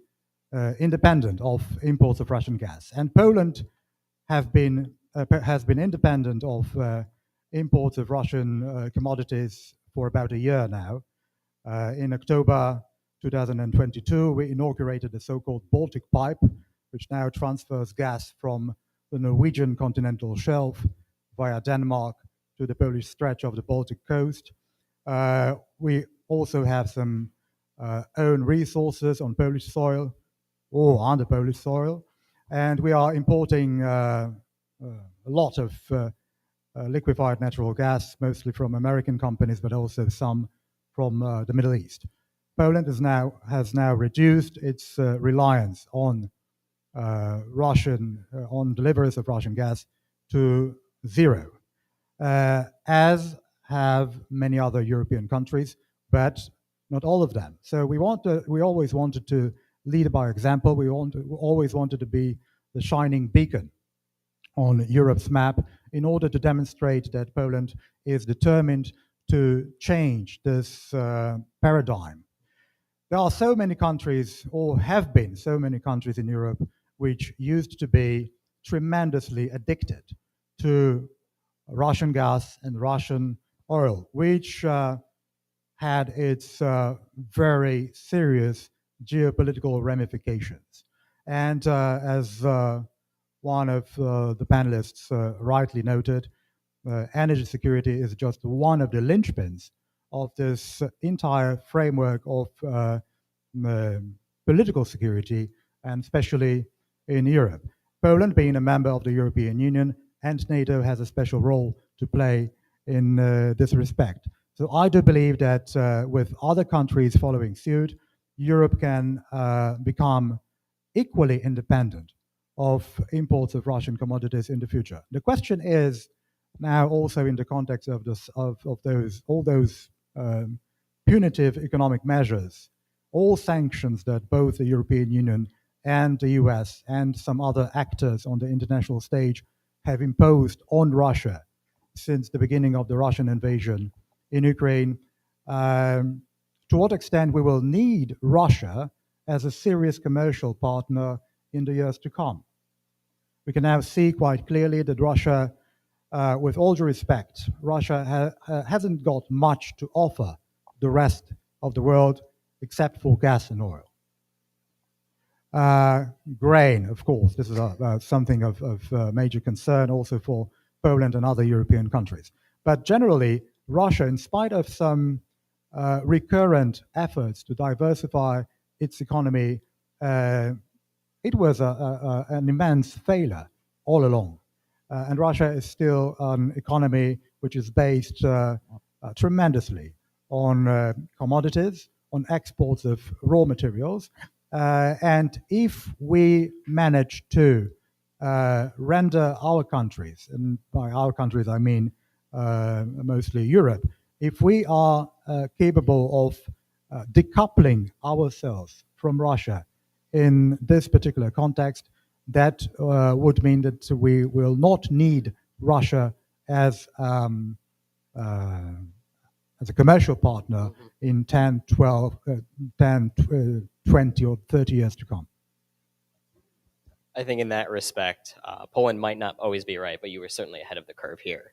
independent of imports of Russian gas. And Poland has been independent of imports of Russian commodities for about a year now. In October 2022, we inaugurated the so-called Baltic Pipe, which now transfers gas from the Norwegian continental shelf via Denmark to the Polish stretch of the Baltic coast. We also have some own resources on Polish soil or under Polish soil, and we are importing a lot of liquefied natural gas, mostly from American companies, but also some from the Middle East. Poland has now reduced its reliance on on deliveries of Russian gas to zero, as have many other European countries, but not all of them. So we always wanted to lead by example. We always wanted to be the shining beacon on Europe's map in order to demonstrate that Poland is determined to change this paradigm. There are so many countries, or have been so many countries in Europe, which used to be tremendously addicted to Russian gas and Russian oil, which had its very serious geopolitical ramifications. And as one of the panelists rightly noted, energy security is just one of the linchpins of this entire framework of political security, and especially in Europe. Poland, being a member of the European Union and NATO, has a special role to play in this respect. So I do believe that with other countries following suit, Europe can become equally independent of imports of Russian commodities in the future. The question is now also in the context of all those punitive economic measures, all sanctions that both the European Union and the US and some other actors on the international stage have imposed on Russia since the beginning of the Russian invasion in Ukraine. To what extent we will need Russia as a serious commercial partner in the years to come. We can now see quite clearly that Russia, with all due respect, Russia hasn't got much to offer the rest of the world except for gas and oil. Grain, of course, this is something of major concern also for Poland and other European countries. But generally, Russia, in spite of some recurrent efforts to diversify its economy, it was an immense failure all along. And Russia is still an economy which is based tremendously on commodities, on exports of raw materials. And if we manage to render our countries, and by our countries I mean mostly Europe, if we are capable of decoupling ourselves from Russia in this particular context, that would mean that we will not need Russia as a commercial partner in 10, 12, 10, 20 or 30 years to come. I think in that respect, Poland might not always be right, but you were certainly ahead of the curve here.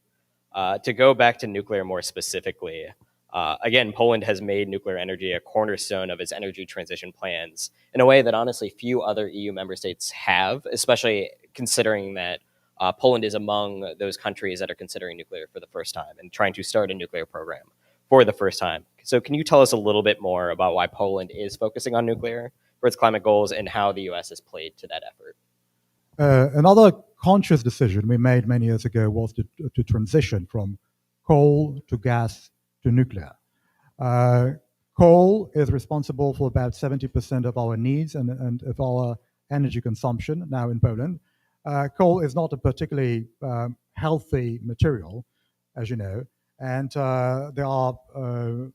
To go back to nuclear more specifically, again, Poland has made nuclear energy a cornerstone of its energy transition plans in a way that honestly few other EU member states have, especially considering that Poland is among those countries that are considering nuclear for the first time and trying to start a nuclear program for the first time. So can you tell us a little bit more about why Poland is focusing on nuclear for its climate goals and how the US has played to that effort? Another conscious decision we made many years ago was to transition from coal to gas to nuclear. Coal is responsible for about 70% of our needs and of our energy consumption now in Poland. Coal is not a particularly healthy material, as you know, and there are,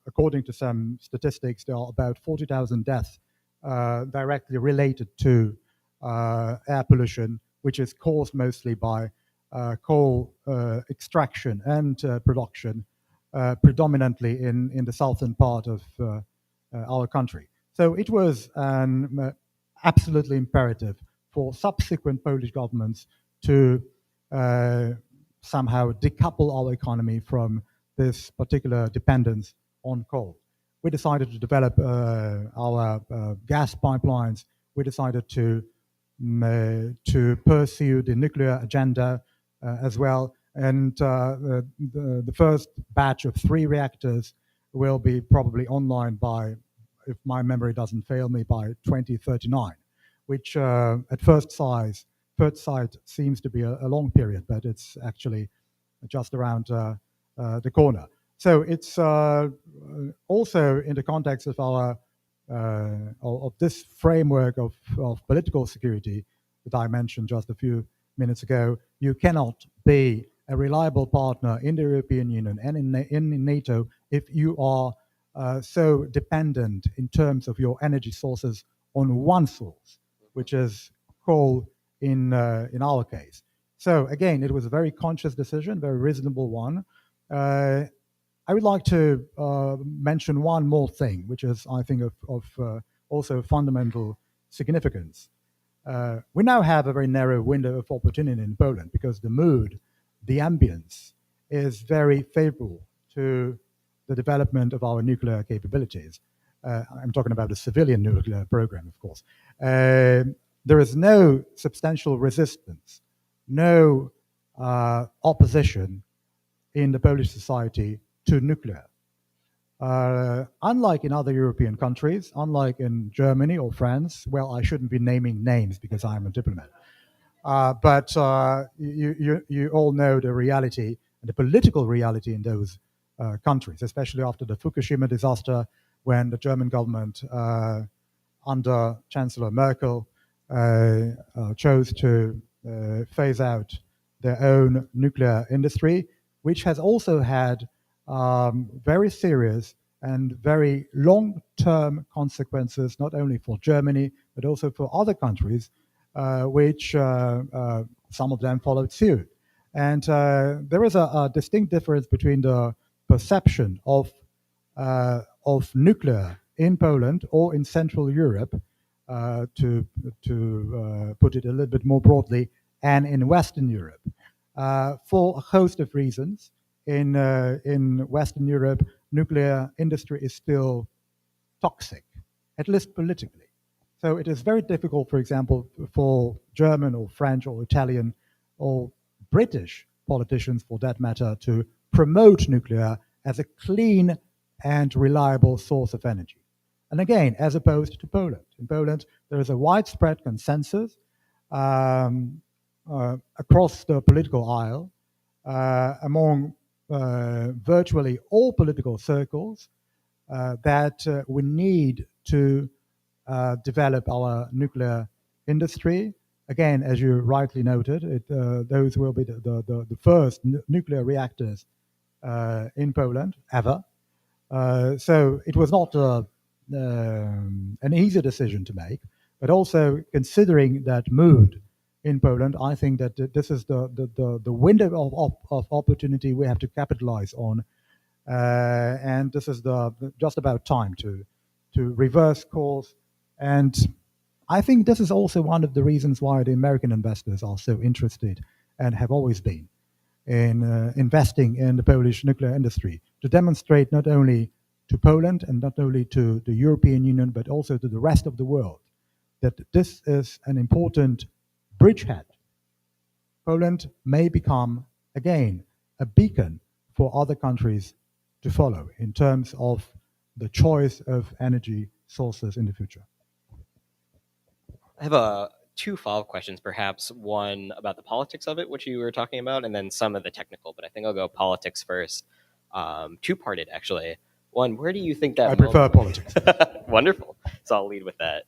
according to some statistics, there are about 40,000 deaths directly related to air pollution, which is caused mostly by coal extraction and production, predominantly in the southern part of our country. So it was an absolutely imperative for subsequent Polish governments to somehow decouple our economy from this particular dependence on coal. We decided to develop our gas pipelines. We decided to pursue the nuclear agenda as well. And the first batch of 3 reactors will be probably online by, if my memory doesn't fail me, by 2039, which at first sight seems to be a long period, but it's actually just around the corner. So it's also in the context of our of this framework of political security that I mentioned just a few minutes ago. You cannot be a reliable partner in the European Union and in NATO if you are so dependent in terms of your energy sources on one source, which is coal in our case. So again, it was a very conscious decision, very reasonable one. I would like to mention one more thing, which is, I think, of also fundamental significance. We now have a very narrow window of opportunity in Poland because the mood, the ambience is very favorable to the development of our nuclear capabilities. I'm talking about the civilian nuclear program, of course. There is no substantial resistance, no opposition in the Polish society to nuclear. Unlike in other European countries, unlike in Germany or France, well, I shouldn't be naming names because I'm a diplomat, but you all know the reality, the political reality in those countries, especially after the Fukushima disaster, when the German government, under Chancellor Merkel, chose to phase out their own nuclear industry, which has also had very serious and very long-term consequences, not only for Germany, but also for other countries, which some of them followed suit. And there is a distinct difference between the perception of nuclear in Poland or in Central Europe, to put it a little bit more broadly, and in Western Europe, for a host of reasons. In Western Europe, nuclear industry is still toxic, at least politically. So it is very difficult, for example, for German or French or Italian or British politicians, for that matter, to promote nuclear as a clean and reliable source of energy. And again, as opposed to Poland. In Poland, there is a widespread consensus across the political aisle among virtually all political circles that we need to develop our nuclear industry. Again, as you rightly noted, those will be the first nuclear reactors in Poland ever. So it was not an easy decision to make, but also considering that mood in Poland, I think that this is the window of opportunity we have to capitalize on, and this is just about time to reverse course. And I think this is also one of the reasons why the American investors are so interested and have always been in investing in the Polish nuclear industry, to demonstrate not only to Poland and not only to the European Union, but also to the rest of the world, that this is an important bridgehead. Poland may become, again, a beacon for other countries to follow in terms of the choice of energy sources in the future. I have two follow-up questions, perhaps one about the politics of it, which you were talking about, and then some of the technical, but I think I'll go politics first. Two-parted, actually. One, where do you think that I prefer politics. Wonderful. So I'll lead with that.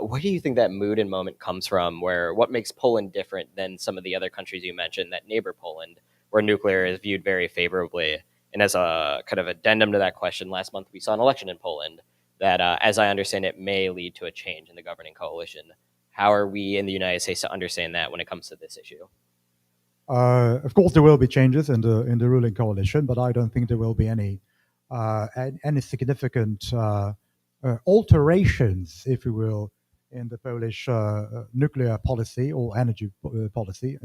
Where do you think that mood and moment comes from? What makes Poland different than some of the other countries you mentioned, that neighbor Poland, where nuclear is viewed very favorably? And as a kind of addendum to that question, last month we saw an election in Poland that, as I understand it, may lead to a change in the governing coalition. How are we in the United States to understand that when it comes to this issue? Of course, there will be changes in the ruling coalition, but I don't think there will be any significant alterations, if you will, in the Polish nuclear policy or energy policy.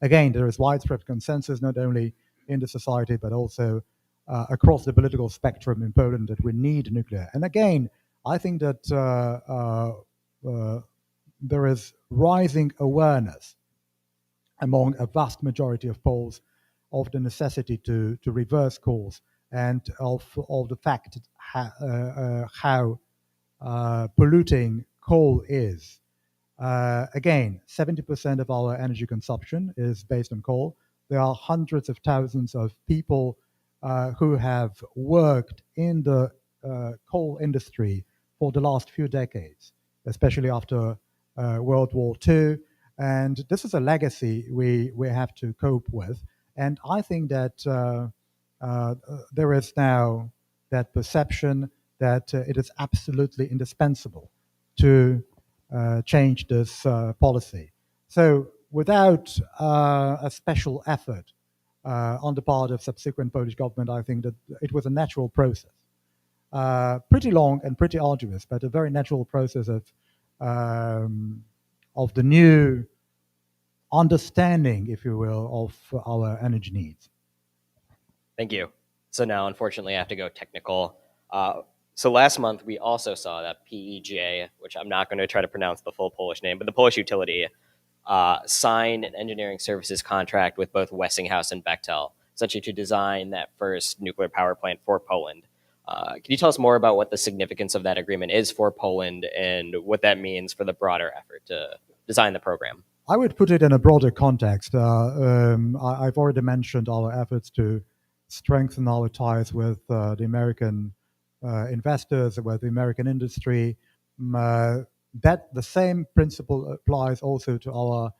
Again, there is widespread consensus, not only in the society, but also across the political spectrum in Poland, that we need nuclear. And again, I think that there is rising awareness among a vast majority of Poles of the necessity to reverse course, and of the fact how polluting coal is. Again, 70% of our energy consumption is based on coal. There are hundreds of thousands of people who have worked in the coal industry for the last few decades, especially after World War II. And this is a legacy we have to cope with. And I think that there is now that perception that it is absolutely indispensable to change this policy. So without a special effort on the part of subsequent Polish government, I think that it was a natural process. Pretty long and pretty arduous, but a very natural process of the new understanding, if you will, of our energy needs. Thank you. So now, unfortunately, I have to go technical. So last month, we also saw that PEJ, which I'm not going to try to pronounce the full Polish name, but the Polish utility, signed an engineering services contract with both Westinghouse and Bechtel, essentially to design that first nuclear power plant for Poland. Can you tell us more about what the significance of that agreement is for Poland and what that means for the broader effort to design the program? I would put it in a broader context. I've already mentioned our efforts to strengthen our ties with the American investors, with the American industry. That the same principle applies also to our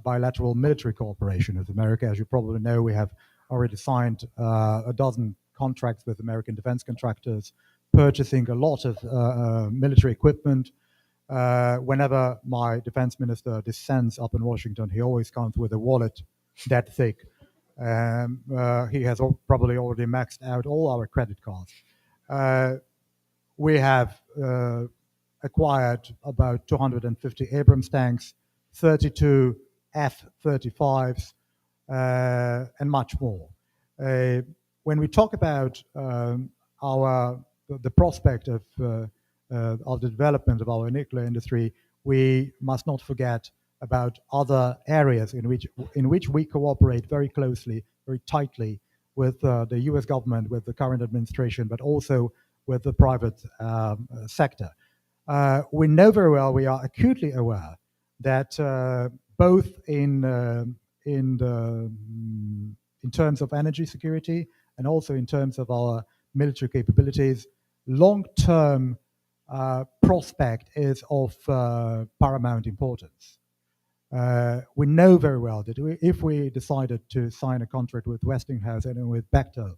bilateral military cooperation with America. As you probably know, we have already signed a dozen contracts with American defense contractors, purchasing a lot of military equipment. Whenever my defense minister descends up in Washington, he always comes with a wallet that thick. He has probably already maxed out all our credit cards. We have acquired about 250 Abrams tanks, 32 F-35s, and much more. When we talk about the prospect of the development of our nuclear industry, we must not forget about other areas in which we cooperate very closely, very tightly with the US government, with the current administration, but also with the private sector. We know very well, we are acutely aware that both in terms of energy security and also in terms of our military capabilities, long-term prospect is of paramount importance. We know very well that if we decided to sign a contract with Westinghouse and with Bechtel,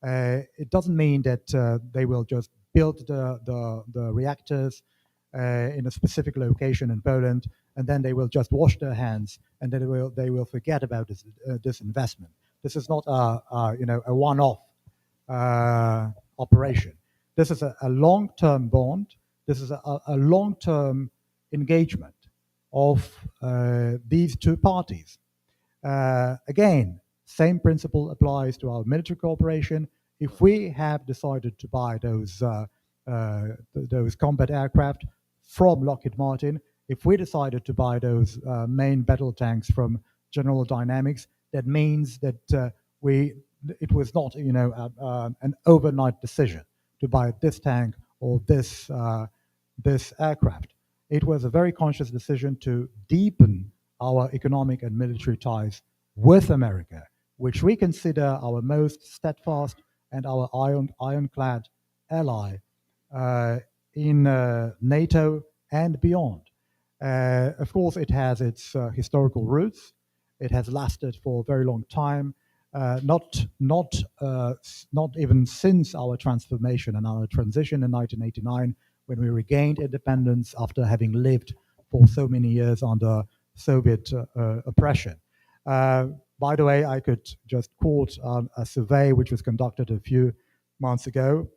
it doesn't mean that they will just build the reactors in a specific location in Poland, and then they will just wash their hands, and then they will forget about this investment. This is not a one-off operation. This is a long-term bond. This is a long-term engagement of these two parties. Again, same principle applies to our military cooperation. If we have decided to buy those combat aircraft from Lockheed Martin, if we decided to buy those main battle tanks from General Dynamics, that means that we it was not, an overnight decision to buy this tank or this aircraft. It was a very conscious decision to deepen our economic and military ties with America, which we consider our most steadfast and our ironclad ally in NATO and beyond. Of course, it has its historical roots. It has lasted for a very long time. Not even since our transformation and our transition in 1989, when we regained independence after having lived for so many years under Soviet oppression. By the way, I could just quote a survey which was conducted a few months ago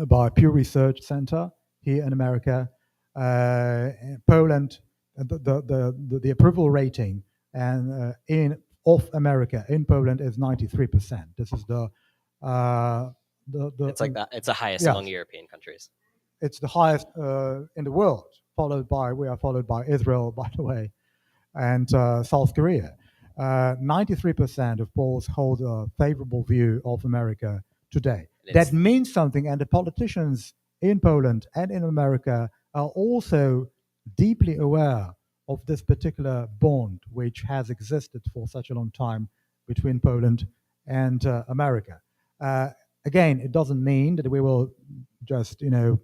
by Pew Research Center here in America. Poland, the approval rating and of America in Poland is 93%. This is the It's like that. It's the highest yes. among European countries. It's the highest in the world. We are followed by Israel, by the way, and South Korea. 93% of Poles hold a favorable view of America today. That means something, and the politicians in Poland and in America are also deeply aware of this particular bond which has existed for such a long time between Poland and America. Again, it doesn't mean that we will just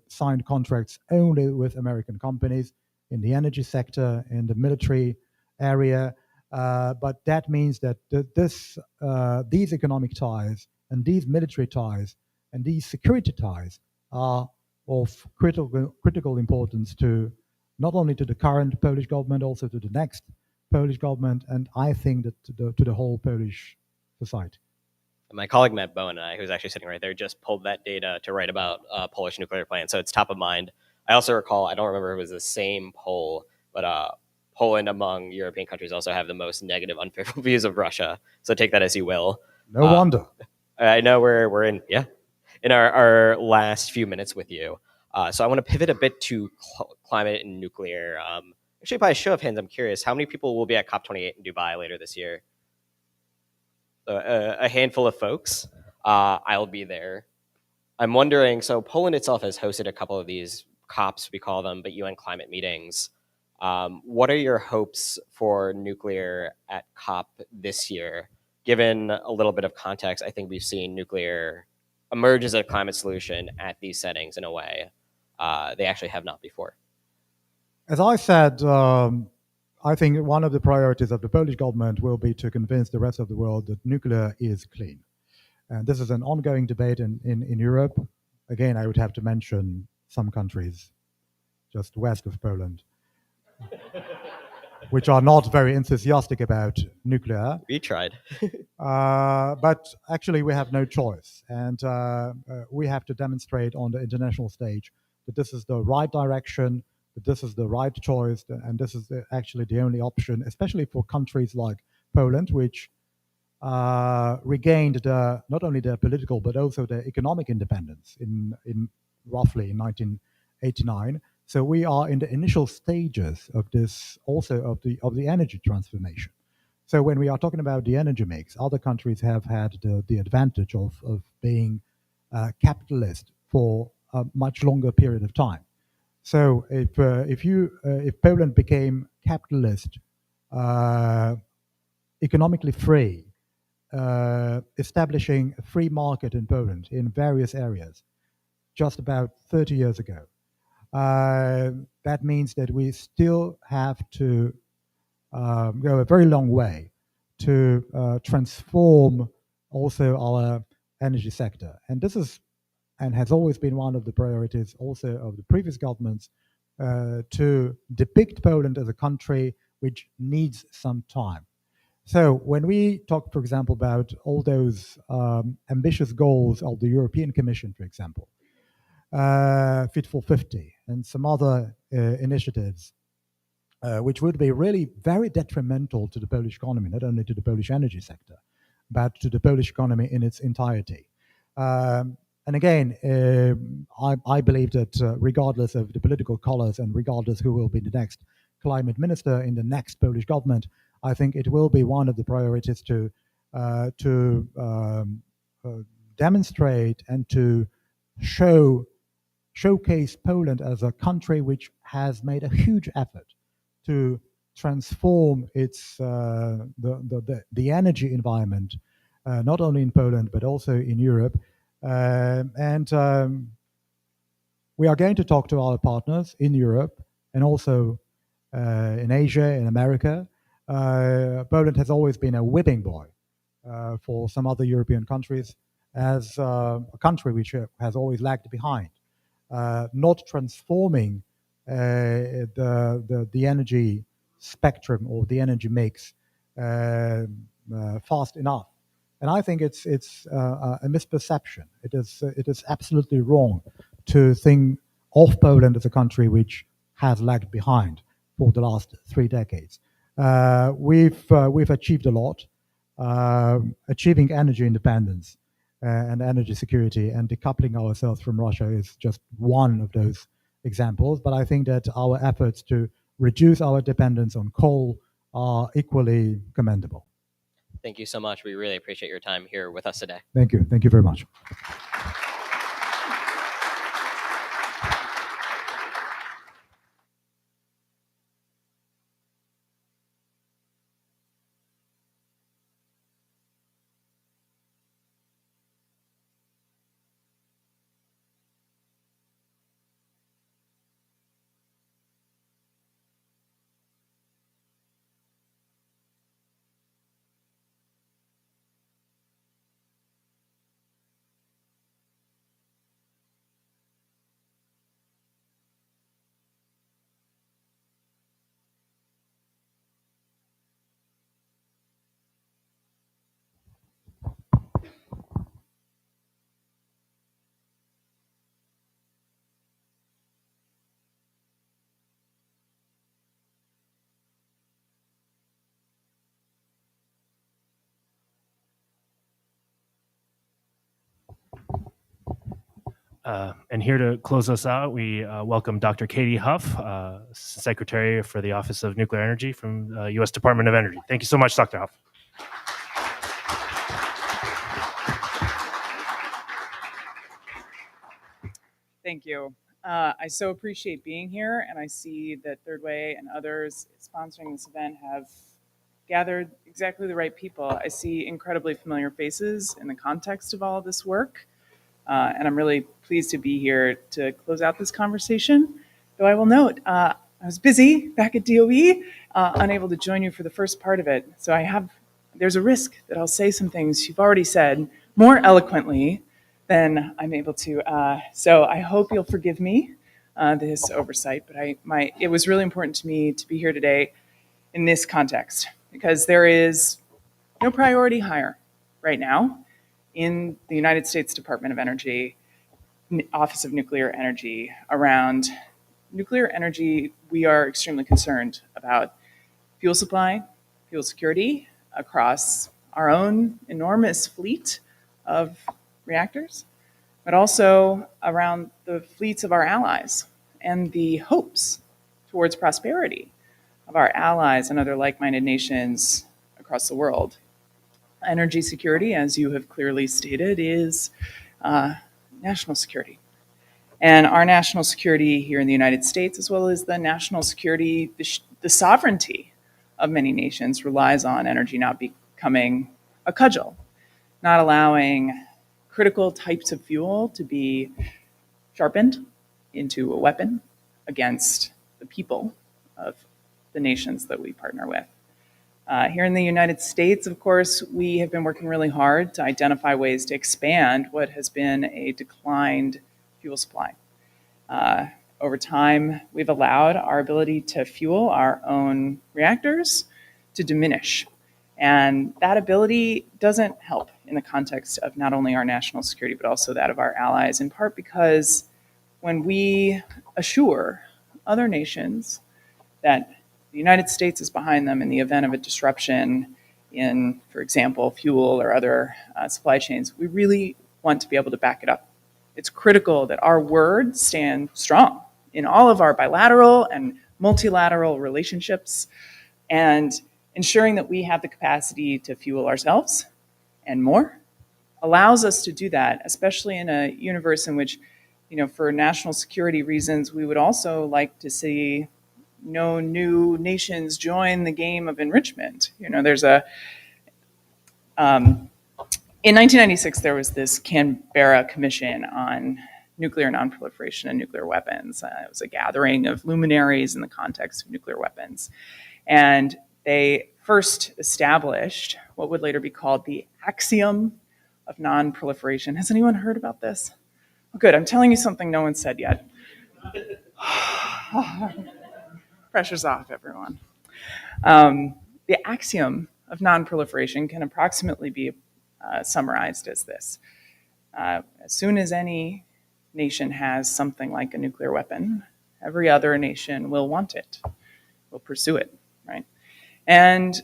sign contracts only with American companies in the energy sector, in the military area, but that means that these economic ties and these military ties and these security ties are of critical importance to not only to the current Polish government, also to the next Polish government, and I think that to the whole Polish society. My colleague Matt Bowen and I, who's actually sitting right there, just pulled that data to write about Polish nuclear plants, so it's top of mind. I also recall, I don't remember if it was the same poll, but Poland among European countries also have the most negative, unfavorable views of Russia. So take that as you will. No wonder. I know we're in our last few minutes with you. So I want to pivot a bit to climate and nuclear. Actually, by a show of hands, I'm curious, how many people will be at COP28 in Dubai later this year? A handful of folks. I'll be there. I'm wondering, so Poland itself has hosted a couple of these COPs, we call them, but UN climate meetings. What are your hopes for nuclear at COP this year? Given a little bit of context, I think we've seen nuclear emerge as a climate solution at these settings in a way they actually have not before. As I said, I think one of the priorities of the Polish government will be to convince the rest of the world that nuclear is clean. And this is an ongoing debate in Europe. Again, I would have to mention some countries just west of Poland, which are not very enthusiastic about nuclear. We tried. But actually, we have no choice. And we have to demonstrate on the international stage that this is the right direction, that this is the right choice, and this is actually the only option, especially for countries like Poland, which regained not only their political but also their economic independence in roughly in 1989. So we are in the initial stages of this, also of the energy transformation. So when we are talking about the energy mix, other countries have had the advantage of being capitalist for a much longer period of time. So if Poland became capitalist, economically free, establishing a free market in Poland in various areas, just about 30 years ago, that means that we still have to go a very long way to transform also our energy sector. And this is and has always been one of the priorities also of the previous governments, to depict Poland as a country which needs some time. So when we talk, for example, about all those ambitious goals of the European Commission, for example, Fit for 50 and some other initiatives, which would be really very detrimental to the Polish economy, not only to the Polish energy sector, but to the Polish economy in its entirety. And again, I believe that regardless of the political colors and regardless who will be the next climate minister in the next Polish government, I think it will be one of the priorities to to demonstrate and to showcase Poland as a country which has made a huge effort to transform its the energy environment, not only in Poland but also in Europe. And we are going to talk to our partners in Europe and also in Asia, in America. Poland has always been a whipping boy for some other European countries as a country which has always lagged behind, not transforming the energy spectrum or the energy mix fast enough. And I think it's a misperception. It is absolutely wrong to think of Poland as a country which has lagged behind for the last 3 decades. We've achieved a lot. Achieving energy independence and energy security and decoupling ourselves from Russia is just one of those examples. But I think that our efforts to reduce our dependence on coal are equally commendable. Thank you so much. We really appreciate your time here with us today. Thank you. Thank you very much. And here to close us out, we welcome Dr. Katie Huff, Secretary for the Office of Nuclear Energy from U.S. Department of Energy. Thank you so much, Dr. Huff. Thank you. I so appreciate being here, and I see that Third Way and others sponsoring this event have gathered exactly the right people. I see incredibly familiar faces in the context of all of this work, and I'm really pleased to be here to close out this conversation. Though I will note, I was busy back at DOE, unable to join you for the first part of it. So there's a risk that I'll say some things you've already said more eloquently than I'm able to. So I hope you'll forgive me this oversight, but it was really important to me to be here today in this context, because there is no priority higher right now in the United States Department of Energy, Office of Nuclear Energy, around nuclear energy. We are extremely concerned about fuel supply, fuel security across our own enormous fleet of reactors, but also around the fleets of our allies and the hopes towards prosperity of our allies and other like-minded nations across the world. Energy security, as you have clearly stated, is national security. And our national security here in the United States, as well as the national security, the sovereignty of many nations, relies on energy not becoming a cudgel, not allowing critical types of fuel to be sharpened into a weapon against the people of the nations that we partner with. Here in the United States, of course, we have been working really hard to identify ways to expand what has been a declined fuel supply. Over time, we've allowed our ability to fuel our own reactors to diminish. And that ability doesn't help in the context of not only our national security, but also that of our allies, in part because when we assure other nations that the United States is behind them in the event of a disruption in, for example, fuel or other supply chains, we really want to be able to back it up. It's critical that our word stand strong in all of our bilateral and multilateral relationships, and ensuring that we have the capacity to fuel ourselves and more, allows us to do that, especially in a universe in which, for national security reasons, we would also like to see no new nations join the game of enrichment. There's in 1996, there was this Canberra Commission on nuclear nonproliferation and nuclear weapons. It was a gathering of luminaries in the context of nuclear weapons. And they first established what would later be called the axiom of nonproliferation. Has anyone heard about this? Oh, good, I'm telling you something no one said yet. Pressure's off, everyone. The axiom of nonproliferation can approximately be summarized as this. As soon as any nation has something like a nuclear weapon, every other nation will want it, will pursue it, right? And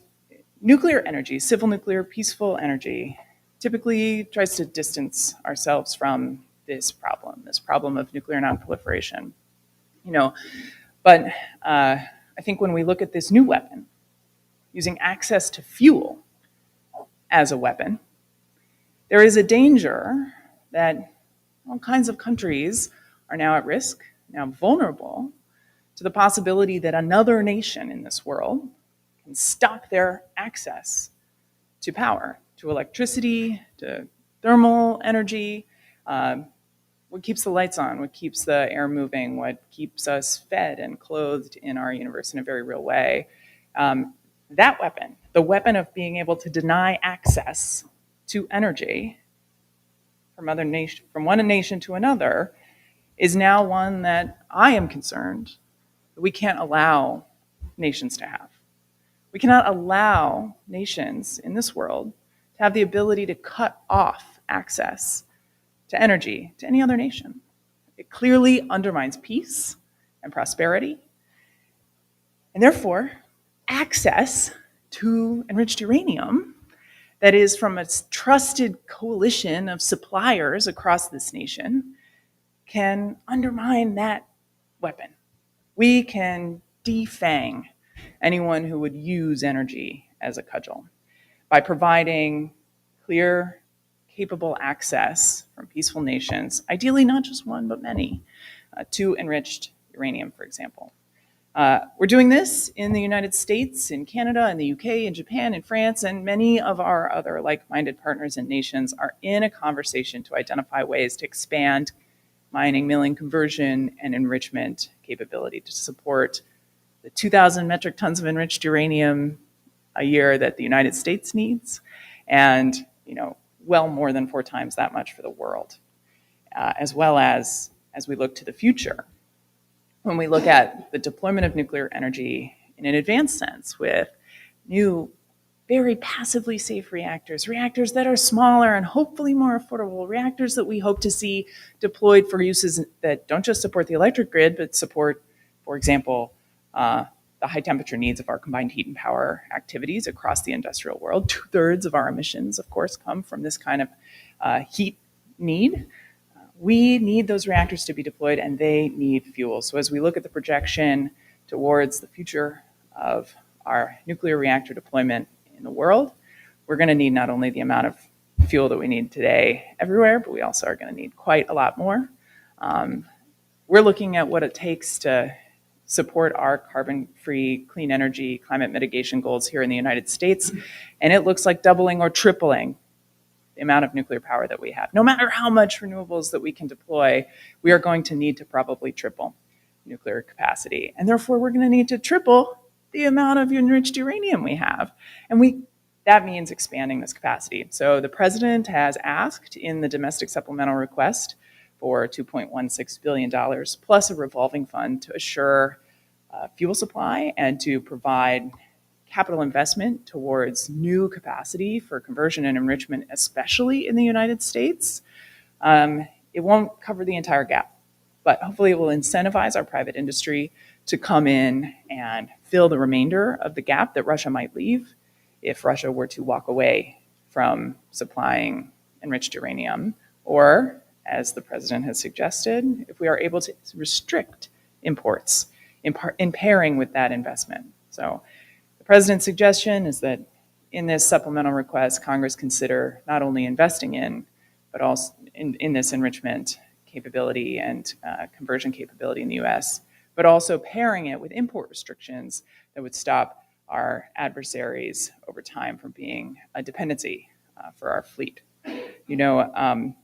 nuclear energy, civil nuclear, peaceful energy, typically tries to distance ourselves from this problem of nuclear nonproliferation. But I think when we look at this new weapon, using access to fuel as a weapon, there is a danger that all kinds of countries are now at risk, now vulnerable to the possibility that another nation in this world can stop their access to power, to electricity, to thermal energy, what keeps the lights on, what keeps the air moving, what keeps us fed and clothed in our universe in a very real way. That weapon, the weapon of being able to deny access to energy from one nation to another, is now one that I am concerned that we can't allow nations to have. We cannot allow nations in this world to have the ability to cut off access to energy to any other nation. It clearly undermines peace and prosperity, and therefore access to enriched uranium that is from a trusted coalition of suppliers across this nation can undermine that weapon. We can defang anyone who would use energy as a cudgel by providing clear, capable access from peaceful nations, ideally not just one, but many, to enriched uranium, for example. We're doing this in the United States, in Canada, in the UK, in Japan, in France, and many of our other like-minded partners and nations are in a conversation to identify ways to expand mining, milling, conversion, and enrichment capability to support the 2,000 metric tons of enriched uranium a year that the United States needs, and well more than 4 times that much for the world, as well as we look to the future. When we look at the deployment of nuclear energy in an advanced sense with new, very passively safe reactors that are smaller and hopefully more affordable, reactors that we hope to see deployed for uses that don't just support the electric grid, but support, for example, the high temperature needs of our combined heat and power activities across the industrial world. 2/3 of our emissions, of course, come from this kind of heat need. We need those reactors to be deployed, and they need fuel. So as we look at the projection towards the future of our nuclear reactor deployment in the world, we're going to need not only the amount of fuel that we need today everywhere, but we also are going to need quite a lot more. We're looking at what it takes to support our carbon-free, clean energy, climate mitigation goals here in the United States, and it looks like doubling or tripling the amount of nuclear power that we have. No matter how much renewables that we can deploy, we are going to need to probably triple nuclear capacity. And therefore, we're going to need to triple the amount of enriched uranium we have. And that means expanding this capacity. So the president has asked in the domestic supplemental request for $2.16 billion plus a revolving fund to assure fuel supply and to provide capital investment towards new capacity for conversion and enrichment, especially in the United States. It won't cover the entire gap, but hopefully it will incentivize our private industry to come in and fill the remainder of the gap that Russia might leave if Russia were to walk away from supplying enriched uranium, or, as the president has suggested, if we are able to restrict imports in pairing with that investment. So the president's suggestion is that in this supplemental request, Congress consider not only investing in, but also in this enrichment capability and conversion capability in the US, but also pairing it with import restrictions that would stop our adversaries over time from being a dependency for our fleet. You know,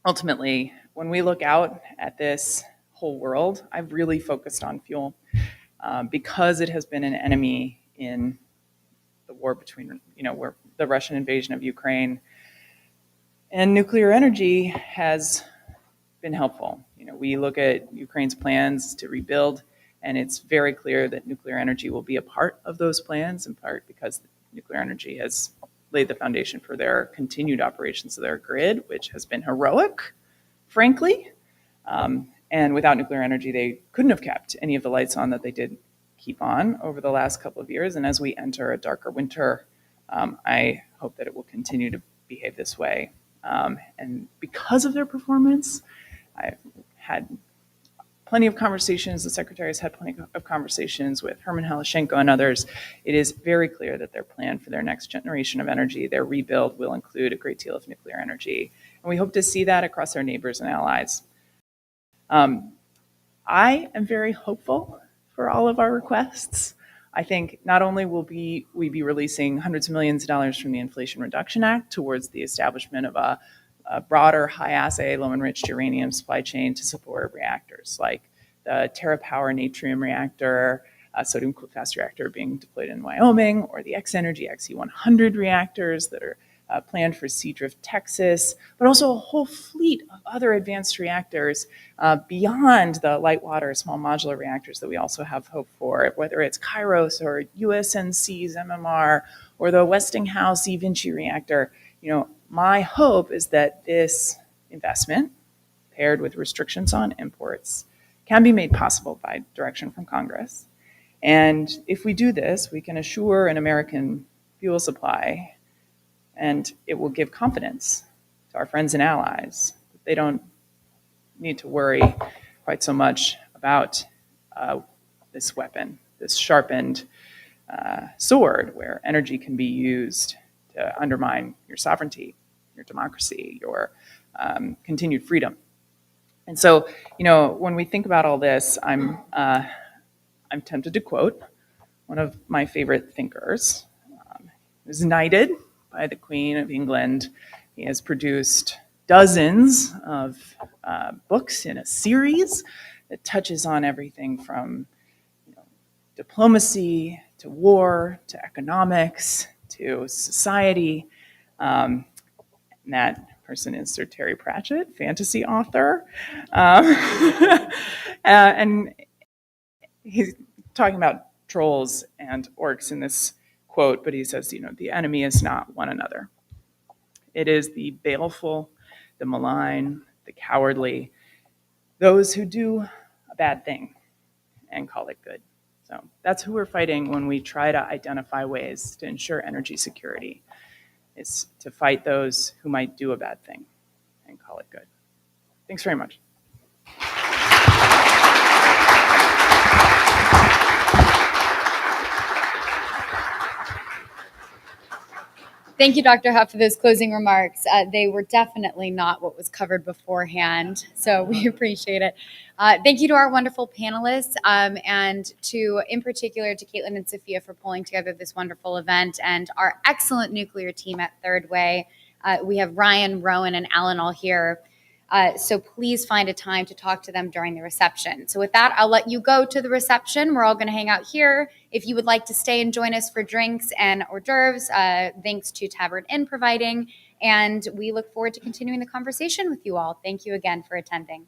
ultimately, when we look out at this whole world, I've really focused on fuel because it has been an enemy in the war between, where the Russian invasion of Ukraine, and nuclear energy has been helpful. We look at Ukraine's plans to rebuild, and it's very clear that nuclear energy will be a part of those plans, in part because nuclear energy has laid the foundation for their continued operations of their grid, which has been heroic, frankly. And without nuclear energy, they couldn't have kept any of the lights on that they did keep on over the last couple of years. And as we enter a darker winter, I hope that it will continue to behave this way. And because of their performance, I've had plenty of conversations, the Secretary has had plenty of conversations with Herman Halashenko and others. It is very clear that their plan for their next generation of energy, their rebuild, will include a great deal of nuclear energy. And we hope to see that across our neighbors and allies. I am very hopeful for all of our requests. I think not only will we be releasing hundreds of millions of dollars from the Inflation Reduction Act towards the establishment of a broader high-assay, low-enriched uranium supply chain to support reactors like the TerraPower Natrium reactor, sodium-cooled fast reactor being deployed in Wyoming, or the X-Energy XE100 reactors that are planned for Seadrift, Texas, but also a whole fleet of other advanced reactors beyond the light water small modular reactors that we also have hope for, whether it's Kairos or USNC's MMR or the Westinghouse E Vinci reactor. My hope is that this investment, paired with restrictions on imports, can be made possible by direction from Congress. And if we do this, we can assure an American fuel supply, and it will give confidence to our friends and allies that they don't need to worry quite so much about this weapon, this sharpened sword where energy can be used to undermine your sovereignty, your democracy, your continued freedom. And so, when we think about all this, I'm tempted to quote one of my favorite thinkers. He was knighted by the Queen of England. He has produced dozens of books in a series that touches on everything from diplomacy to war to economics to society. And that person is Sir Terry Pratchett, fantasy author. And he's talking about trolls and orcs in this quote, but he says, the enemy is not one another. It is the baleful, the malign, the cowardly, those who do a bad thing and call it good. So that's who we're fighting when we try to identify ways to ensure energy security. It's to fight those who might do a bad thing and call it good. Thanks very much. Thank you, Dr. Huff, for those closing remarks. They were definitely not what was covered beforehand, so we appreciate it. Thank you to our wonderful panelists, and in particular, to Caitlin and Sophia for pulling together this wonderful event, and our excellent nuclear team at Third Way. We have Ryan, Rowan, and Alan all here. So please find a time to talk to them during the reception. So with that, I'll let you go to the reception. We're all going to hang out here. If you would like to stay and join us for drinks and hors d'oeuvres, thanks to Tavern Inn providing. And we look forward to continuing the conversation with you all. Thank you again for attending.